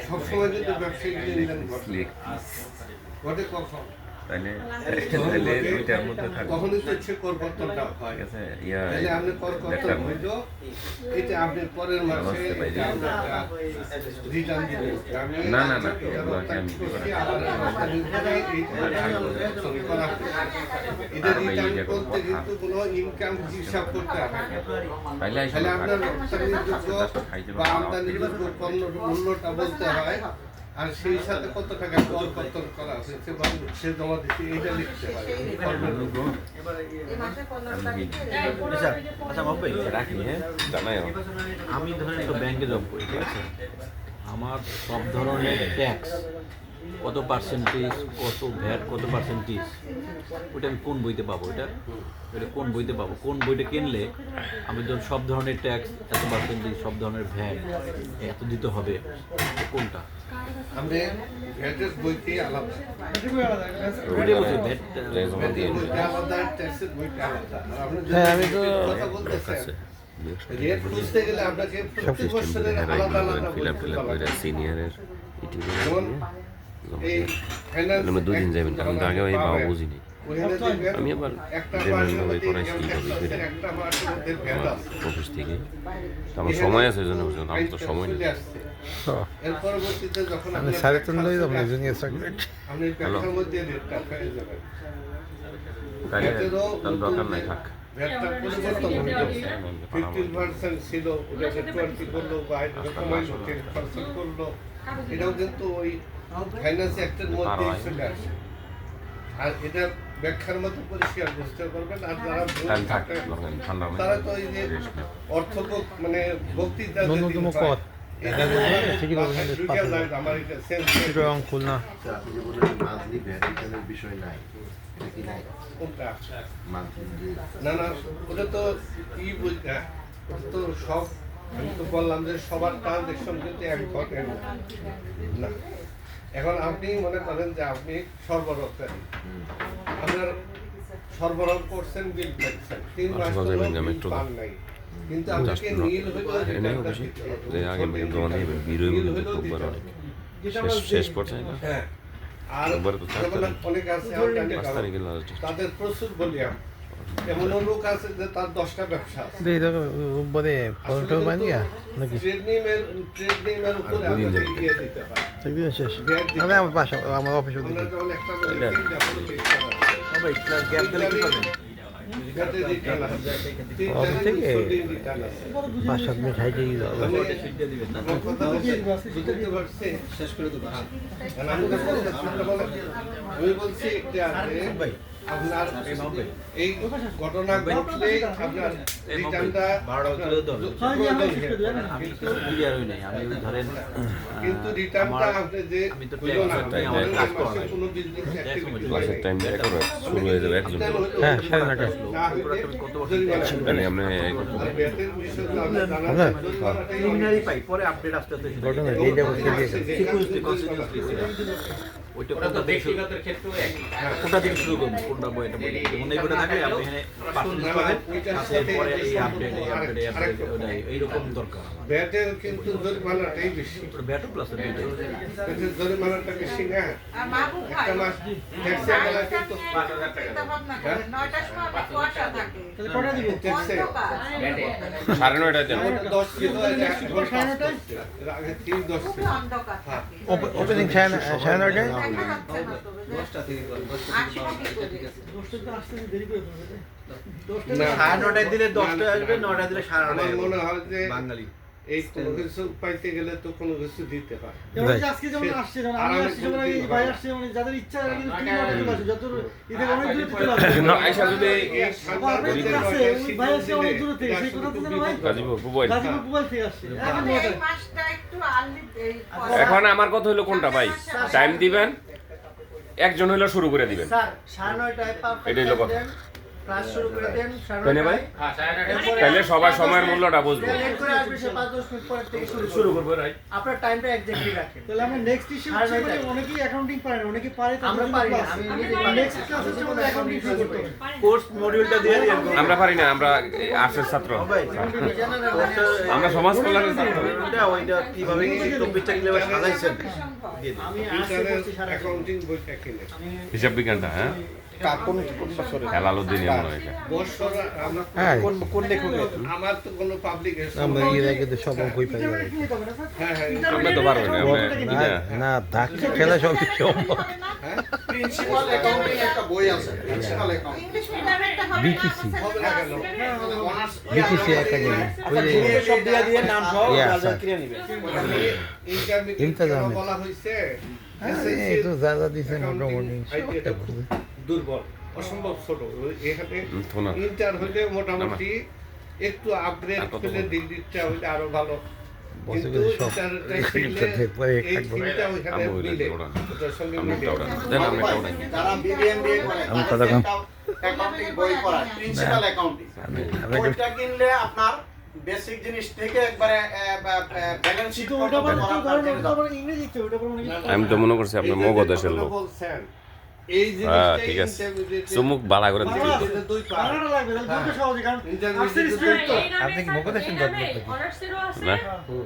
সবসময় কিন্তু ব্যবসায়িক লেনদেন ঘটে কখন কখনই তো ইচ্ছে করবর্তনটা হয়, তাহলে আপনি করকর্তন হইল এটা আপনি পরের মাসে রিটার্ন দিবেন। এটা রিটার্ন করতে কিন্তু কোনো ইনকাম হিসাব করতে হবে না। তাহলে আপনার রপ্তানিযোগ্য বা আমদানিযোগ্য পণ্যের মূল্যটা বলতে হয়, আর সেই সাথে কত টাকা করকর্তন করা হয়েছে বা সে জমা দিচ্ছে এইটা লিখতে হয়। আচ্ছা বাবু ভাই রাখি, হ্যাঁ আমি ধরেন একটা ব্যাংকে জব করি, ঠিক আছে, আমার সব ধরনের ট্যাক্স কত পার্সেন্টেজ, কত ভ্যাট, কত পার্সেন্টেজ, ওইটা আমি কোন বইতে পাবো? এটা কোন বইতে পাবো? কোন বইটা কিনলে আমি ধরুন সব ধরনের ট্যাক্স এত পার্সেন্টেজ, সব ধরনের ভ্যাট এত দিতে হবে, কোনটা? আমরা ভ্যাটের বইতে আলাদা, আমি তো কথা বলতেছেন রেট খুঁজতে গেলে আপনাকে প্রতি বছরের আলাদা আলাদা সিনিয়রের এই ফাইনান্স দুদিন যাবেন, কারণ আগে ওই বাবা বুঝিনি। আমি আবার জেনারেলভাবে করাইছি একটা মাসের মধ্যে ভ্যাট আছে অফিস থেকে, তো আমার সময় আছে ওই জন্য, আমার তো সময় নেই। এর পরবর্তীতে যখন আমি সাড়ে 3 লই যাব জুনিয়র চাকরি আপনি ব্যাংকের মধ্যে রেটটা পেয়ে যাবেন, তাহলে তার দরকার নাই থাক। ভ্যাটটা পরিবর্তন হয়ে যাচ্ছে, 15% ছিল ওটাকে 20 করলো বা কমাইলো 10% করলো, এটাও কিন্তু ওই ফাইন্যান্স অ্যাক্টের মধ্যে চলে আসে। আর এটা ব্যাখ্যার মতো পরিষ্কার বুঝতে পারবেন। আর যারা তারা তো এই যে অর্থ মানে বক্তৃতা আমার এটা সেন্স খুলনা আপনি যে বললেন মান্থলি ভ্যাট রিটার্নের বিষয় নাই, এটা কি নাই? কোনটা? মান্থলি না না, ওটা তো কি বলতে, ওটা তো সব, আমি তো বললাম যে সবার ট্রানজেকশন কিন্তু এক ধরনের না। এখন আপনি মনে করেন যে আপনি সরবরাহকারী, আপনার সরবরাহ করছেন, বিল পাচ্ছেন, 3 মাস পান নাই, কিন্তু জাস্ট আপনাকে নীল হইলেও এনেও বেশি যে আগে দোকান থেকে বিরোই খুববার অনেক শেষ পর্যায়ে না হ্যাঁ আর একবার তো চারটা অনেক আছে 5 তারিখে লাস্ট তাদের প্রচুর বলিয়াম এমন লোক আছে যে তার 10টা ব্যবসা আছে De ido উপরে ফটো বানিয়া নাকি ট্রেড নেমের উপরে আমাদের ইয়ে দিতে হয় একদিন শেষ আমি আমার পাশে আমার অফিসে দিই আমরা যেমন একটা গ্যাপ দিলে কি করবেন অফিস থেকে 5-7 মিনিট হাইটে গিয়ে যাবো শেষ করে দেবো আমি বলছি একটা আছে আপনার এই ঘটনা ঘটলে আপনার রিটার্নটা কিন্তু রিটার্নটা আপনি যে কোনো বিজনেস বাসের টাইম দিয়ে করো শুরু হয়ে যাবে একজন হ্যাঁ 9:30 মানে আমরা প্রিলিমিনারি পাই পরে আপডেট আসতে আসতে ঘটনা এইটা বলতে দিয়ে ওইটা কোনটা ব্যক্তিগতের ক্ষেত্রেও একই কোনটা থেকে শুরু করব কোনটা বইটা বলি যেমন এই বইটা থাকলে আপনি এখানে পার্সেন্টেজ পাবেন সাথে পরে এই আপডেট এইরকম দরকার ব্যাটের কিন্তু জরিমানাটাই বেশি ব্যাটও প্লাস ব্যাটের জরিমানাটা বেশি না মাহবুব ভাই একটা মাস ট্যাক্সে গেলে কিন্তু 5,000 টাকা চিন্তা ভাবনা করেন 9টার সময় আবার কুয়াশা থাকে তাহলে কটা দিব ট্যাক্সে অন্ধকার। 9:30 দেন 10 কিলো আগে 3-10 খুবই অন্ধকার থাকে ওপেনিং 9:30 দেখা যাচ্ছে না তো যে 10টা থেকে 8টা কি করে গেছে। দশটা তো আসতে দেরি করে ফেলবে না 9:30 দিলে 10টা আসবে 9টা দিলে 9:30 আমার মনে হয় যে বাঙালি এই কোনো কিছু পাইতে গেলে তো কোনো কিছু দিতে হয় যেমন যে আজকে যেমন আসছে যেমন আমি আসছি যেমন এই ভাই আসছে মানে যাদের ইচ্ছা আছে কিন্তু 3 চলে আসে যত এদের অনেক দূরে চলে আসে কিন্তু আয়শা যদি আবার আপনার কাছে ওই ভাই আসছে অনেক দূরে থেকে সেই কথা তো জানো ভাই গাজীপুর মোবাইল গাজীপুর মোবাইল থেকে আসছে এখন তাহলে এই 9টায় মাসটা একটু আর্লি এখন আমার কথা হলো কোনটা ভাই টাইম দিবেন একজন হইলো শুরু করে দিবেন স্যার 9:30টায় এটাই হলো কথা ক্লাস শুরু করে দেন তাই না ভাই তাহলে সবাই সময়ের মূল্যটা বুঝবো লেট করে আসবে সে 5-10 মিনিট পর থেকে শুরু করবো রাইট আপনার টাইমটা এক্স্যাক্টলি রাখেন তাহলে আমরা নেক্সট ইস্যু হচ্ছে মানে অনেকেই অ্যাকাউন্টিং পারে না অনেকে পারে আমরা পারি না আমি নেক্সট ক্লাস হচ্ছে আমাদের অ্যাকাউন্টিং শুরু করতে হবে কোর্স মডিউলটা দিয়ে দিন আমরা পারি না আমরা আর্টসের ছাত্র আমরা সমাজ কল্যাণের ছাত্র ওইটা কিভাবে কি টপিকটা কিভাবে সাজাইছেন দিয়ে দিন আমি অ্যাকাউন্টিং বইটা কিনে হিসাব বিজ্ঞানটা হ্যাঁ কোন বছরে হেলালুদ্দিন মনে হয় এটা বছর আমরা হ্যাঁ কোন লেখকের আমার তো কোনো পাবলিকেশন আমরা এর আগে তো সব বই পাই যাই হ্যাঁ হ্যাঁ আমরা তো পারবো না আমরা না তাক খেলা সব সম্ভব প্রিন্সিপাল অ্যাকাউন্টিং একটা বই আছে প্রিন্সিপাল অ্যাকাউন্টিং ইংলিশ মিডিয়ামেরটা হবে BTC হবে না কেন বিটিসি একাডেমি ওই যে সব দিয়ে নাম সহ Yeah, বাজার sir. কিনে নেবেন ইন্টারমিডিয়েট বলা হয়েছে এই তো দাদা দিছেন মোটামুটি সবটা বুঝে দুর্বল অসম্ভব ছোট এখানে থোনা ইন্টার হইলে মোটামুটি একটু আপগ্রেড হলে ডিগ্রিটা হইলে আরো ভালো বসে কিন্তু বসে সব ইন্টারটাই শিখলে পরে এই থাকবো তিনটা ওইখানে আমি মিলে ওটা ওটার সঙ্গে আমরা মিলে ওটা দেন আমরা ওটা যারা বিবিএমবিএ করে আমি কথা কম। অ্যাকাউন্টিং বই পড়ায় প্রিন্সিপাল অ্যাকাউন্টিং ওইটা কিনলে আপনার বেসিক জিনিস থেকে একবারে ব্যালেন্স শিট কিন্তু ওটা পর্যন্ত আবার পড়া কারণ আপনার ওটা আবার ইংরেজি তো ওটা আবার অনেক আমি তো মনে করছি আপনার মগো দেশের লোক বলছেন এই হ্যাঁ জিনিসটাই ঠিক আছে intermediate- চুমুক বালা করে দিচ্ছি দুই পার্ট বাংলাটা লাগবে তাহলে বলতে সহজে কারণ Intermediate- আর্টসের স্টুডেন্ট তো আপনি কি মুখে দেখেন দাদা অনার্সেরও আছে না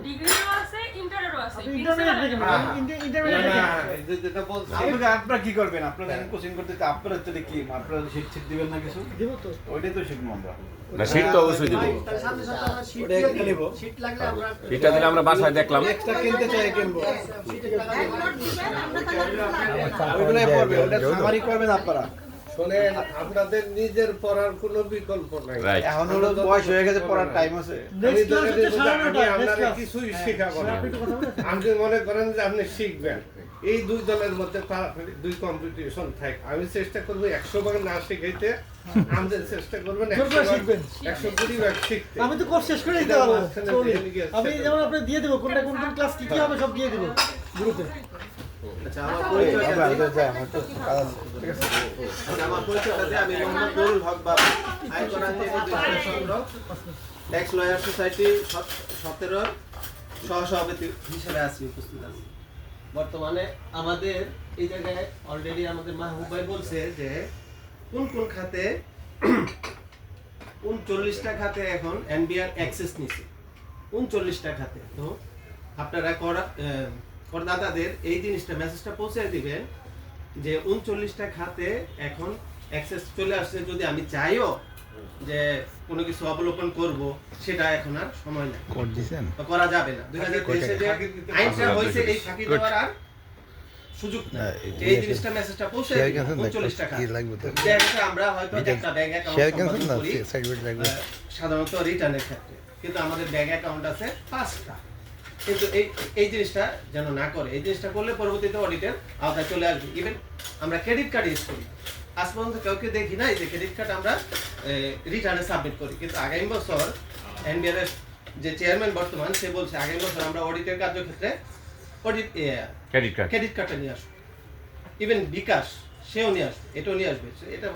ডিগ্রিরও আছে ইন্টারেরও আছে আপনি ইন্টারমিডিয়েট থেকে ইন্টারমিডিয়েট না, থেকে এই যে যেটা বলছেন আপনারা কি করবেন আপনারা কোচিং করতে আপনারা তো কি আপনারা শিট দিবেন না কিছু দিব তো ওইটাই তো শিখবো আমরা না শীত তো অবশ্যই দিব তার সাথে সাথে আমরা শীট ওটা একটা নিব শীট লাগলে আমরা শীতটা দিলে আমরা বাসায় দেখলাম এক্সট্রা কিনতে চাই কিনবো আমরা তাহলে ওইগুলাই পড়বে ওটা সামারি করবেন আপনারা শোনেন আপনাদের নিজের পড়ার কোনো বিকল্প নাই রাইট এখন হলো বয়স হয়ে গেছে পড়ার টাইম আছে নেক্সট ক্লাস হচ্ছে 9:30 আপনারা নেক্সট ক্লাস কিছুই শেখাবো না আপনি একটু কথা বলেন আপনি মনে করেন যে আপনি শিখবেন এই দুই দলের মধ্যে দুই কম্পিটিশন থাকে আমি চেষ্টা করবো 100 ভাগ না শিখাইতে আমাদের চেষ্টা করবেন জোর করে শিখবেন 120 ভাগ শিখতে আমি তো কোর্স শেষ করে দিতে পারবো আমি যেমন আপনি দিয়ে দেবো কোনটা কোন কোন ক্লাস কি কি হবে সব দিয়ে দেবো গ্রুপে আচ্ছা আমার পরিচয় আমরা আগে যাই আমার তো কাজ আছে ঠিক আছে আচ্ছা আমার পরিচয়টা দিয়ে আমি মোহাম্মদ নুরুল হক বাবু আইকন আছে 2017 ট্যাক্স লয়ার সোসাইটি 17 সহসভাপতি হিসেবে আছি উপস্থিত আছি বর্তমানে আমাদের এই জায়গায় অলরেডি আমাদের মাহবুব ভাই বলছে যে কোন কোন খাতে 39টা খাতে এখন এনবিআর অ্যাক্সেস নিছে, 39টা খাতে। তো আপনারা করদাতাদের এই জিনিসটা মেসেজটা পৌঁছে দিবেন যে 39টা খাতে এখন অ্যাক্সেস চলে আসছে। যদি আমি চাইও যে কোনো কিছু অবলোকন করব, সেটা এখন আর সময় নেই, করা যাবে না। 2023 যে আইনটা হয়েছে, এই ফাঁকি দেওয়ার আর সুযোগ নেই। এই জিনিসটা মেসেজটা পৌঁছে দিবেন 39টা খাতে। দেখা আমরা হয়তো একটা ব্যাংক অ্যাকাউন্ট করি সাধারণত রিটার্নের ক্ষেত্রে, কিন্তু আমাদের ব্যাংক অ্যাকাউন্ট আছে 5টা। কিন্তু এই জিনিসটা যেন না করে। এই জিনিসটা করলে পরবর্তীতে অডিটের আওতায় চলে আসবে। ইভেন আমরা ক্রেডিট কার্ড ইউজ করি, আজ পর্যন্ত কাউকে দেখি নাই যে ক্রেডিট কার্ড আমরা রিটার্নে সাবমিট করি। কিন্তু আগামী বছর এনবিআর এর যে চেয়ারম্যান বর্তমান, সে বলছে আগামী বছর আমরা অডিটের কার্যক্ষেত্রে ক্রেডিট কার্ডটা নিয়ে আসবো। ইভেন বিকাশ সেও নিয়ে আসবে, এটাও নিয়ে আসবে, এটা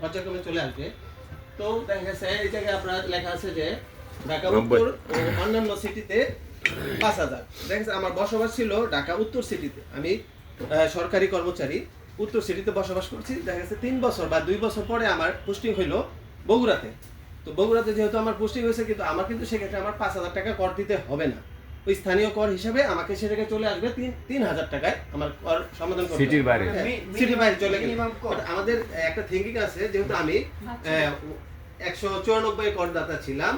পর্যায়ক্রমে চলে আসবে। তো দেখা গেছে এই জায়গায় আপনার লেখা আছে যে ঢাকা উত্তর ও অন্যান্য সিটিতে 5,000। দেখা গেছে আমার বসবাস ছিল ঢাকা উত্তর সিটিতে, আমি সরকারি কর্মচারী, উত্তর সিটিতে বসবাস করছি। দেখা গেছে 3 বছর বা 2 বছর পরে আমার পোস্টিং হইলো বগুড়াতে। তো বগুড়াতে যেহেতু আমার পোস্টিং হয়েছে, কিন্তু আমার কিন্তু সেক্ষেত্রে আমার 5,000 টাকা কর দিতে হবে না। ওই স্থানীয় কর হিসাবে আমাকে সেটাকে চলে আসবে 3,000 টাকায় আমার কর সমাধান করতে। সিটির বাইরে চলে গেলে আমাদের একটা থিঙ্কিং আছে, যেহেতু আমি 194 করদাতা ছিলাম,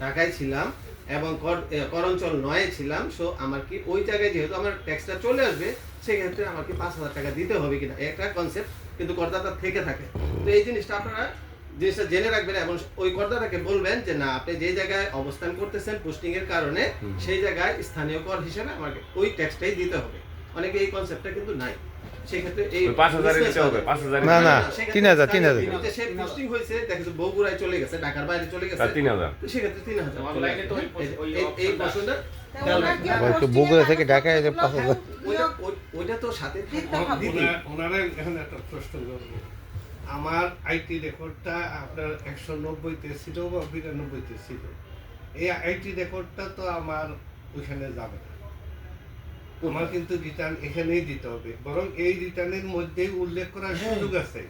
ঢাকায় ছিলাম এবং কর অঞ্চল 9 ছিলাম। সো আমার কি ওই জায়গায় যেহেতু আমার ট্যাক্সটা চলে আসবে, সেক্ষেত্রে আমাকে 5,000 টাকা দিতে হবে কিনা, একটা কনসেপ্ট কিন্তু করদাতা থেকে থাকে। তো এই জিনিসটা আপনারা জিনিসটা জেনে রাখবেন এবং ওই করদাতাকে বলবেন যে না, আপনি যে জায়গায় অবস্থান করতেছেন পোস্টিং এর কারণে, সেই জায়গায় স্থানীয় কর হিসেবে আমাকে ওই ট্যাক্সটাই দিতে হবে। অনেকে এই কনসেপ্টটা কিন্তু নাই, সেক্ষেত্রে এই 5,000 দিতে হবে, 5,000 না না 3,000 সে পোস্টিং হয়েছে, দেখেছে বগুড়ায় চলে গেছে, ঢাকার বাইরে চলে গেছে, 3,000, তো সেক্ষেত্রে 3,000 অনলাইনে তো এই বছরটা বগুড়া থেকে ঢাকায় 5,000। ওইটা তো সাথে ওনারা এখন একটা প্রশ্ন করবো। আমার আইটি রেকর্ডটা আপনার 190-তে ছিল বা 92-তে ছিল, এই আইটি রেকর্ডটা তো আমার ওইখানে যাবে না, আমার কিন্তু রিটার্ন এখানেই দিতে হবে। বরং এই রিটার্নের মধ্যেই উল্লেখ করার সুযোগ আছে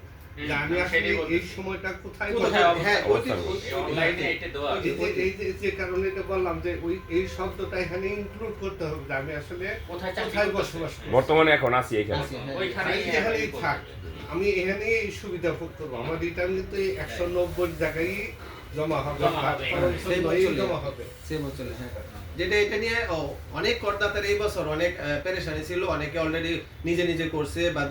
যে আমি আসলে এই সময়টা কোথায় যে কারণে এটা বললাম যে এই শব্দটা এখানে ইনক্লুড করতে হবে যে আমি আসলে কোথায় বসবাস করি, বর্তমানে এখন আছি এখানে, এখানেই থাক, আমি এখানেই এই সুবিধা ভোগ করবো। আমার রিটার্ন কিন্তু 190 জায়গায় জমা হবে, জমা হবে। যেটা এটা নিয়ে অনেক করদাতার এই বছর অনেক পেরেশানি ছিল, অনেকে অলরেডি নিজে নিজে করছে বা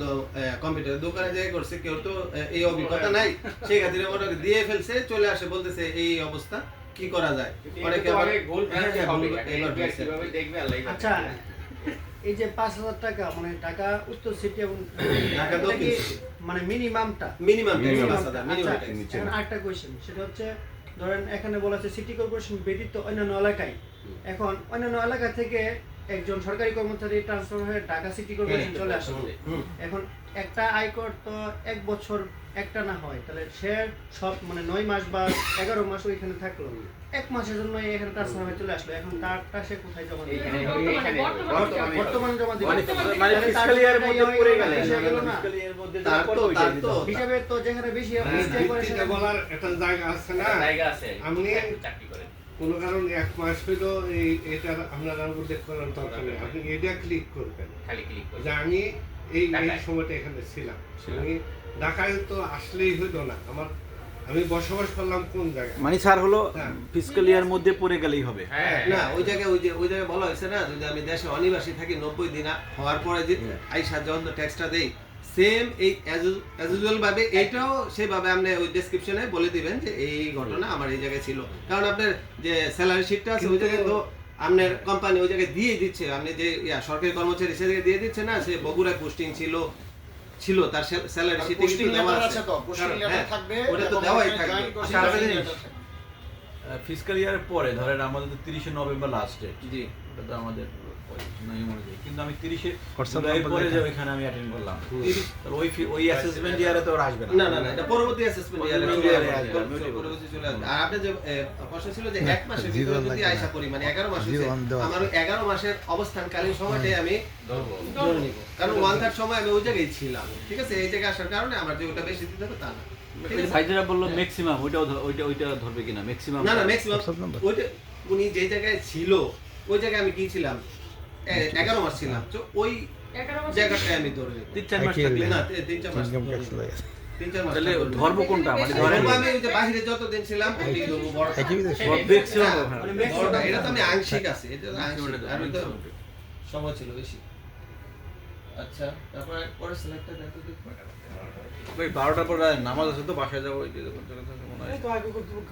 কম্পিউটার দোকানে যেয়ে করছে, কেউ তো এই অভিজ্ঞতা নাই, সেই খাতিরে ওরা দিয়ে ফেলছে, চলে আসে বলতেছে এই অবস্থা কি করা যায়। অনেকে আচ্ছা, এই যে 5,000 টাকা মানে ঢাকা উত্তর সিটি এবং ঢাকা দক্ষিণ মানে মিনিমামটা আরেকটা কোয়েশ্চেন, সেটা হচ্ছে ধরেন এখানে বলা আছে সিটি কর্পোরেশন ব্যতীত অন্যান্য এলাকায়, এখন অন্যান্য এলাকা থেকে একজন সরকারি কর্মচারী ট্রান্সফার হয়ে ঢাকা সিটি কর্পোরেশন চলে আসে। এখন একটা আয়কর তো 1 বছর একটা না হয়, তাহলে সে সব মানে 9 মাস বা 11 মাস ওইখানে থাকলো, 1 মাসের জন্য এখানে ট্রান্সফার হয়ে চলে আসলো, এখন তারটা সে কোথায় জমা দিবে? বর্তমানে জমা দিবে, মানে ফিসক্যাল ইয়ারের মধ্যে পড়ে গেল, ফিসক্যাল ইয়ারের মধ্যে তার তো হিসাবে তো যেখানে বেশি স্টে করে সেটা বলার একটা জায়গা আছে না, জায়গা আছে, আপনি চাকরি করেন কোনো কারণ 1 মাস হইলো এটা আপনার উল্লেখ করার দরকার নেই, আপনি এটা ক্লিক করবেন খালি ক্লিক করবেন যে আমি এই সময়টা এখানে ছিলাম। আমি ঢাকায় তো আসলেই হইলো না, আমি বসবাস করলাম কোন জায়গায়, মানে স্যার হলো ফিসক্যাল ইয়ার মধ্যে পড়ে গেলেই হবে না। ওই জায়গায় বলা হয়েছে না, যদি আমি দেশে অনিবাসী থাকি 90 দিন হওয়ার পরে যে আইসা যখন ট্যাক্সটা দেই, সেম এই অ্যাজ ইউজুয়াল ভাবে এটাও সেভাবে আপনি ওই ডেসক্রিপশনে বলে দিবেন যে এই ঘটনা আমার এই জায়গায় ছিল। কারণ আপনার যে স্যালারি শিটটা আছে ওই জায়গায় তো আপনার কোম্পানি ওই জায়গায় দিয়ে দিচ্ছে, আপনি যে সরকারি কর্মচারী সে জায়গায় দিয়ে দিচ্ছে না, সে বগুড়ায় পোস্টিং ছিল তার স্যালারি শিটে কিন্তু দেওয়া আছে, ওটা তো দেওয়াই থাকবে। ফিসক্যাল ইয়ারের পরে ধরেন আমাদের তো 30 নভেম্বর লাস্ট ডেট, জি ওটা তো আমাদের ওই নিয়ম অনুযায়ী। কিন্তু আমি 30 জুলাইয়ের পরে যে ওইখানে আমি অ্যাটেন্ড করলাম, তাহলে ওই অ্যাসেসমেন্ট ইয়ারে তো আর আসবে না। না এটা পরবর্তী অ্যাসেসমেন্ট ইয়ারে পরবর্তী ইয়ারে আসবে। পরবর্তী চলে আসবে। আর আপনি যে প্রশ্ন ছিল যে 1 মাসের ভিতরে যদি আয়সা করি, মানে 11 মাস হইছে, আমার ওই 11 মাসের অবস্থানকালীন সময়টাই আমি ধরে নিব, কারণ 1/3 সময় আমি ওই জায়গায় ছিলাম, ঠিক আছে? এই জায়গায় আসার কারণে আমার যে ওটা বেশি দিতে হবে তা না। ভাই যেটা বললো ম্যাক্সিমাম, ওইটা ধরবে কিনা ম্যাক্সিমাম? না ম্যাক্সিমাম ওইটা উনি যে জায়গায় ছিল ওই জায়গায় আমি কি ছিলাম, 11 মাস ছিলাম, তো ওই 11 মাস জায়গাটায় আমি ধরে নিব। 3-4 মাস থাকলে না 3-4 মাস, 3-4 মাস তাহলে ধরবো কোনটা? মানে ধরেন আমি ওই যে বাইরে যতদিন ছিলাম ওই ধরবো বড় ম্যাক্সিমাম বড়টা, এটা তো আমি আংশিক আছে, এটা তো আংশিক, আর ওই তো সময় ছিল বেশি। আচ্ছা, তারপরে পরের সিলেক্টটা দেখো দেখো। ভাই 12টার পর নামাজ আছে তো বাসায় যাবো, ওই যে মনে হয়।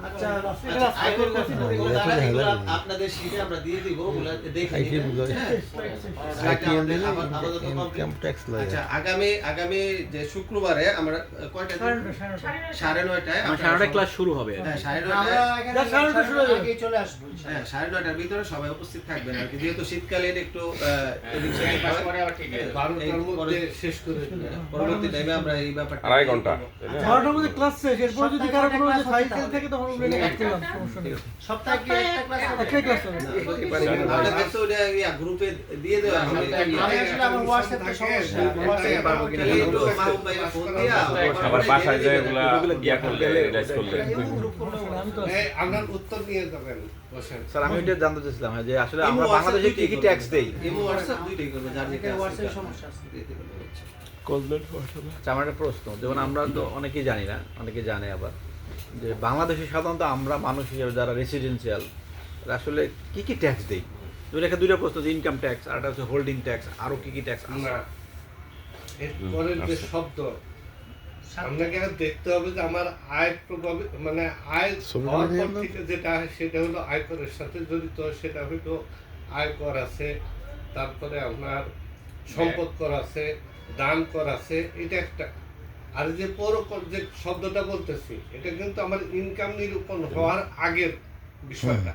আচ্ছা আইকন আপনাদের শীটে আমরা দিয়ে দিব, ওগুলা দেখে নিন। আচ্ছা আগামী যে শুক্রবারে আমরা কয়টা 9:30টায় 9:30 ক্লাস শুরু হবে। হ্যাঁ 9:30টায় চলে আসবো। হ্যাঁ 9:30টার ভিতরে সবাই উপস্থিত থাকবেন আর কি, যেহেতু শীতকালীন একটু এদিক সেদিক পরে আবার ঠিক আছে 12টার মধ্যে শেষ করে দিলে পরবর্তী টাইমে আমরা এই ব্যাপারটা 2.5 ঘন্টা 12টার মধ্যে ক্লাস শেষ, এরপর যদি কারো কোনো ফাইল থাকে তখন আমরা এটা কাজ করলাম, সমস্যা নেই। সপ্তাহে কি একটা ক্লাস হবে? একটাই ক্লাস হবে। আপনাদের তো ওটা গ্রুপে দিয়ে দেওয়া হবে। আমি আসলে আমার হোয়াটসঅ্যাপে সমস্যা, হোয়াটসঅ্যাপে পারবো কিনা একটু মাহবুব ভাইয়ের ফোন দিয়া আবার বাসায় যায় এগুলা ইয়া করলে রিলাইজ করলে এই আপনার উত্তর নিয়ে যাবেন বসেন। স্যার আমি ওইটা জানতে চাইছিলাম যে আসলে আমরা বাংলাদেশে কি কি ট্যাক্স দেই? ইমো হোয়াটসঅ্যাপ দুইটাই করবে, যার যেটা হোয়াটসঅ্যাপে সমস্যা আছে। আচ্ছা, আমার একটা প্রশ্ন, যেমন আমরা তো অনেকেই জানি না, অনেকে জানে আবার, যে বাংলাদেশে সাধারণত আমরা মানুষ হিসেবে যারা রেসিডেন্সিয়াল আসলে কি কি ট্যাক্স দেই? দুইটা প্রশ্ন, যে ইনকাম ট্যাক্স আর একটা হচ্ছে হোল্ডিং ট্যাক্স, আরো কি কি ট্যাক্স আছে? না এরপরের যে শব্দ আপনাকে দেখতে হবে যে আমার আয় প্রভাবিত, মানে আয় হওয়ার পর থেকে যেটা সেটা হলো আয়করের সাথে জড়িত, সেটা হলো আয়কর আছে, তারপরে আপনার সম্পদ কর আছে, দান কর আছে, এটা একটা। আর যে পরকর যে শব্দটা বলতেছি এটা কিন্তু আমার ইনকাম নিরূপণ হওয়ার আগের বিষয়টা,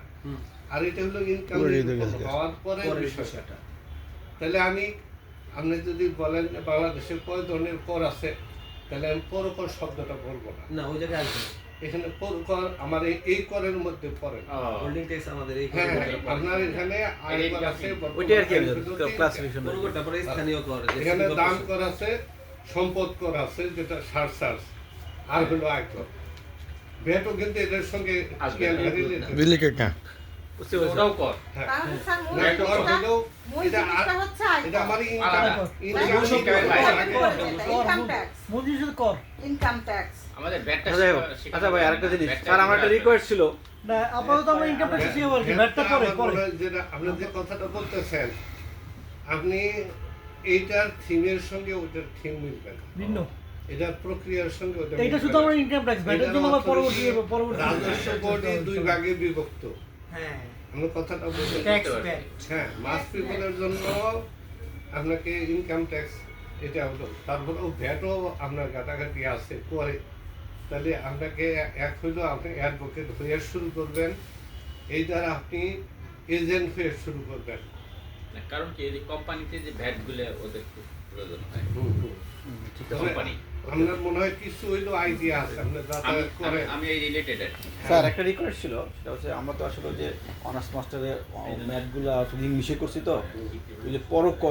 আর এটা হলো ইনকাম নিরূপণ হওয়ার পরের বিষয়টা। তাহলে আপনি যদি বলেন যে বাংলাদেশে কয় ধরনের কর আছে, তাহলে আমি পরকর শব্দটা বলবো না, না ওই জায়গায় আসবে। এখানে পরকর আমার এই করের মধ্যে পড়ে। হোল্ডিং ট্যাক্স আমাদের এই হ্যাঁ আপনার এখানে আয়কর আছে, ওইটা আর কি ক্লাসিফিকেশন, তারপরে স্থানীয় কর, এখানে দান কর আছে, সম্পদ কর আছে যেটা সারচার্জ, আর হলো আয়কর। ভ্যাটও কিন্তু এদের সঙ্গে ওটাও কর। তাহলে স্যার মূল না, কর জিনিসটা- হলো মূল এটা জিনিসটা হচ্ছে এটা আয়কর। আমার ইনকাম ট্যাক্স, মূল জিনিস হচ্ছে কর। Income tax. আমাদের ব্যাটটা আচ্ছা ভাই আরেকটা জিনিস, স্যার আমার একটা রিকোয়েস্ট ছিল, না আপাতত আমরা ইনকাম ট্যাক্স শিখে পারছি, ব্যাটটা পরে পরে। যেটা আপনি যে কথাটা বলতেছেন, আপনি এইটার থিমের সঙ্গে ওইটার থিম মিলবে না, ভিন্ন। এটার প্রক্রিয়ার সঙ্গে ওটা এইটা শুধু আমরা ইনকাম ট্যাক্স, ব্যাটের জন্য আবার পরবর্তী রাজস্ব বোর্ডে দুই ভাগে বিভক্ত। হ্যাঁ আমরা কথাটা বলতে ট্যাক্স ব্যাট। হ্যাঁ, মাস পিপলের জন্য আপনাকে ইনকাম ট্যাক্স এটা হলো, তারপরেও ভ্যাটও আপনার কাটাকাটি আছে করে। তাহলে আপনাকে এক হইলো আপনি অ্যাডভোকেট হয়ে শুরু করবেন, এই দ্বারা আপনি এজেন্ট হয়ে শুরু করবেন। কারণ কি এই কোম্পানিতে যে ভ্যাট গুলো ওদের খুব প্রয়োজন হয়। কোম্পানি আপনার মনে হয় কিছু হইলো আইডিয়া আছে, আপনার যাতায়াত করে। আমি এই রিলেটেড স্যার একটা রিকোয়েস্ট ছিল, সেটা হচ্ছে আমরা তো আসলে যে অনার্স মাস্টারের ম্যাথগুলো আসলে ইংলিশে করছি, তো ওই যে পরোক্ষ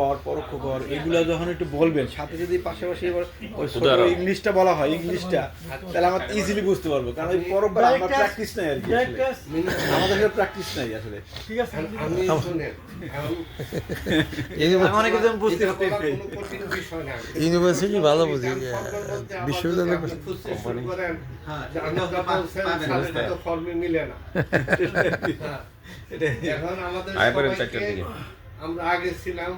কর এগুলো যখন একটু বলবেন, সাথে যদি পাশাপাশি এবার ওই ছোট ইংলিশটা বলা হয়, ইংলিশটা, তাহলে আমরা ইজিলি বুঝতে পারবো, কারণ ওই পরোক্ষ আমরা প্র্যাকটিস নাই আর কি, আমাদের প্র্যাকটিস নাই আসলে। ঠিক আছে, আমি শুনেন অনেক কিছু বুঝতে পারছি, কোনো কঠিন বিষয় না। ইউনিভার্সিটি ভালো বুঝি, বিশ্ববিদ্যালয় বিশ্ববিদ্যালয় ফর্মে মিলে না। এখন আমাদের আমরা আগে ছিলাম,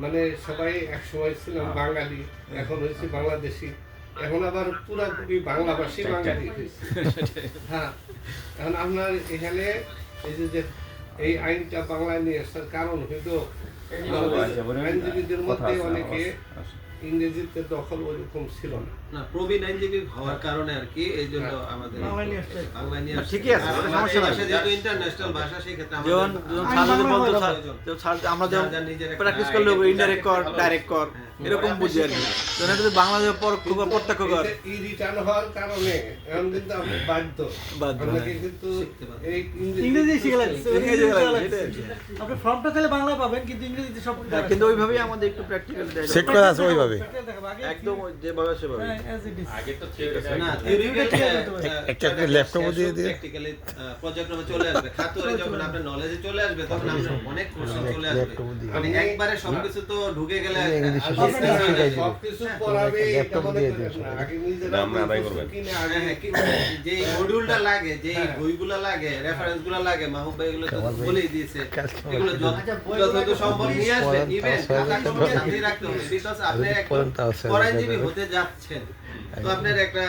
মানে সবাই এক সময় ছিলাম বাঙালি, এখন হয়েছে বাংলাদেশি, এখন আবার পুরোপুরি বাংলাভাষী বাঙালি হয়েছে। হ্যাঁ, এখন আপনার এখানে এই যে এই আইনটা বাংলায় নিয়ে আসার কারণ হইল আইনজীবীদের মধ্যে অনেকে ইংরেজিতে দখল ওইরকম ছিল না। না প্রবীণ আইনজীবী হওয়ার কারণে আর কি এই জন্য আমাদের বাংলা নিয়ে আসছে। বাংলা নিয়ে আসছে। ঠিকই আছে, আর ওটা আমাদের সমস্যা নাই। ভাষা যেহেতু ইন্টারন্যাশনাল ভাষা সেই ক্ষেত্রে আমাদের যেমন স্যার যদি বলতো স্যার, যেমন স্যার আমরা যেমন যার নিজের একটা প্র্যাকটিস করলে ইনডাইরেক্ট কর, ডাইরেক্ট কর, এরকম বুঝি আর কি। যেন যদি বাংলাদেশে পরোক্ষ কর, প্রত্যক্ষ কর, ই রিটার্ন হওয়ার কারণে এখন কিন্তু আমরা বাধ্য। অনেকে কিন্তু এই ইংরেজি শিখলেন, ইংরেজি শিখলেন, সেটাই আর কি। আপনি ফর্মটা তাহলে বাংলায় পাবেন, কিন্তু ইংরেজিতে সব হ্যাঁ, কিন্তু ওইভাবেই আমাদের একটু প্র্যাকটিক্যাল সেট করা আছে ওইভাবে। একদম যেভাবে সেভাবে। আগে তো theoretical না থিওরিক্যাল একটা ল্যাপটপও দিয়ে দিয়ে প্র্যাকটিক্যালি পর্যায়ক্রমে চলে আসবে। খাতুরে যখন আপনার নলেজে চলে আসবে তখন আপনার অনেক কোশ্চেন চলে আসবে। মানে একবারে সবকিছু তো ঢুকে গেলে সবকিছু পড়াবে এটা মনে করেন না। আগে নিজেরা আমরা আদায় করবেন। কিনে হ্যাঁ, আগে হ্যাঁ, যে মডিউলটা লাগে, যে বইগুলো লাগে, রেফারেন্সগুলো লাগে, মাহবুব ভাই এগুলো তো বলেই দিয়েছে। এগুলো যতটুকু সম্ভব নিয়ে আসবেন। ইভেন খাতা কলম সাথে রাখতে হবে, বিকজ আপনি একটা আইনজীবী হতে যাচ্ছেন, তো আপনার একটা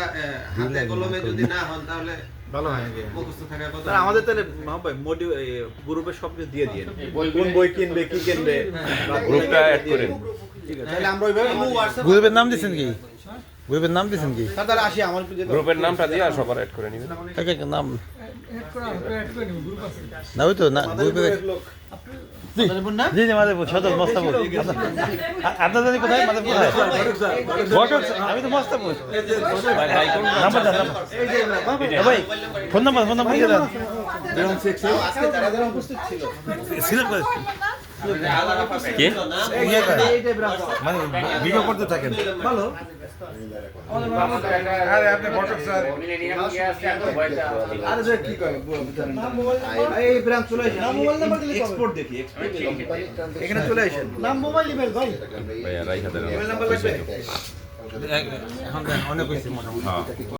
হাতে কলমে যদি না হন তাহলে ভালো হয় কি? মুখস্থ থাকার কথা। স্যার আমাদের তাহলে মাহবুব ভাই মোটিভ গ্রুপে সব কিছু দিয়ে দিয়ে কোন বই কিনবে, কি কিনবে, গ্রুপটা অ্যাড করেন। ঠিক আছে, তাহলে আমরা ওইভাবে গ্রুপের নাম দিয়েছেন কি? গ্রুপের নাম দিয়েছেন কি? স্যার তাহলে আসি আমার একটু যেতে হবে। গ্রুপের নামটা দিয়ে আর সবার অ্যাড করে নিবেন। এক এক নাম অ্যাড করা অ্যাড করে নিব, গ্রুপ আছে। না ওই তো না গ্রুপে জি জি মাদারপুর সদর মস্তাপুর। আপনার জানি কোথায়? মাদারপুর কোথায়? ঘটক আমি তো মস্তাপুর। নাম্বার দেন, নাম্বার। ভাই ফোন নাম্বার দিয়ে দেন। আজকে যারা যারা উপস্থিত ছিল সিলেক্ট করে কি? মানে ভিডিও করতে থাকেন। ভালো। আরে আপনি ঘটক স্যার। আরে যে কি করে এই ব্রাঞ্চ চলে আসেন, মোবাইল নাম্বার দিলে এক্সপোর্ট দেখি, এখানে চলে আসেন। নাম, মোবাইল, ইমেল ভাই। ভাইয়া রাইখা দেন। মোবাইল নাম্বার লাগবে। এখন অনেক হয়েছে মোটামুটি। হ্যাঁ।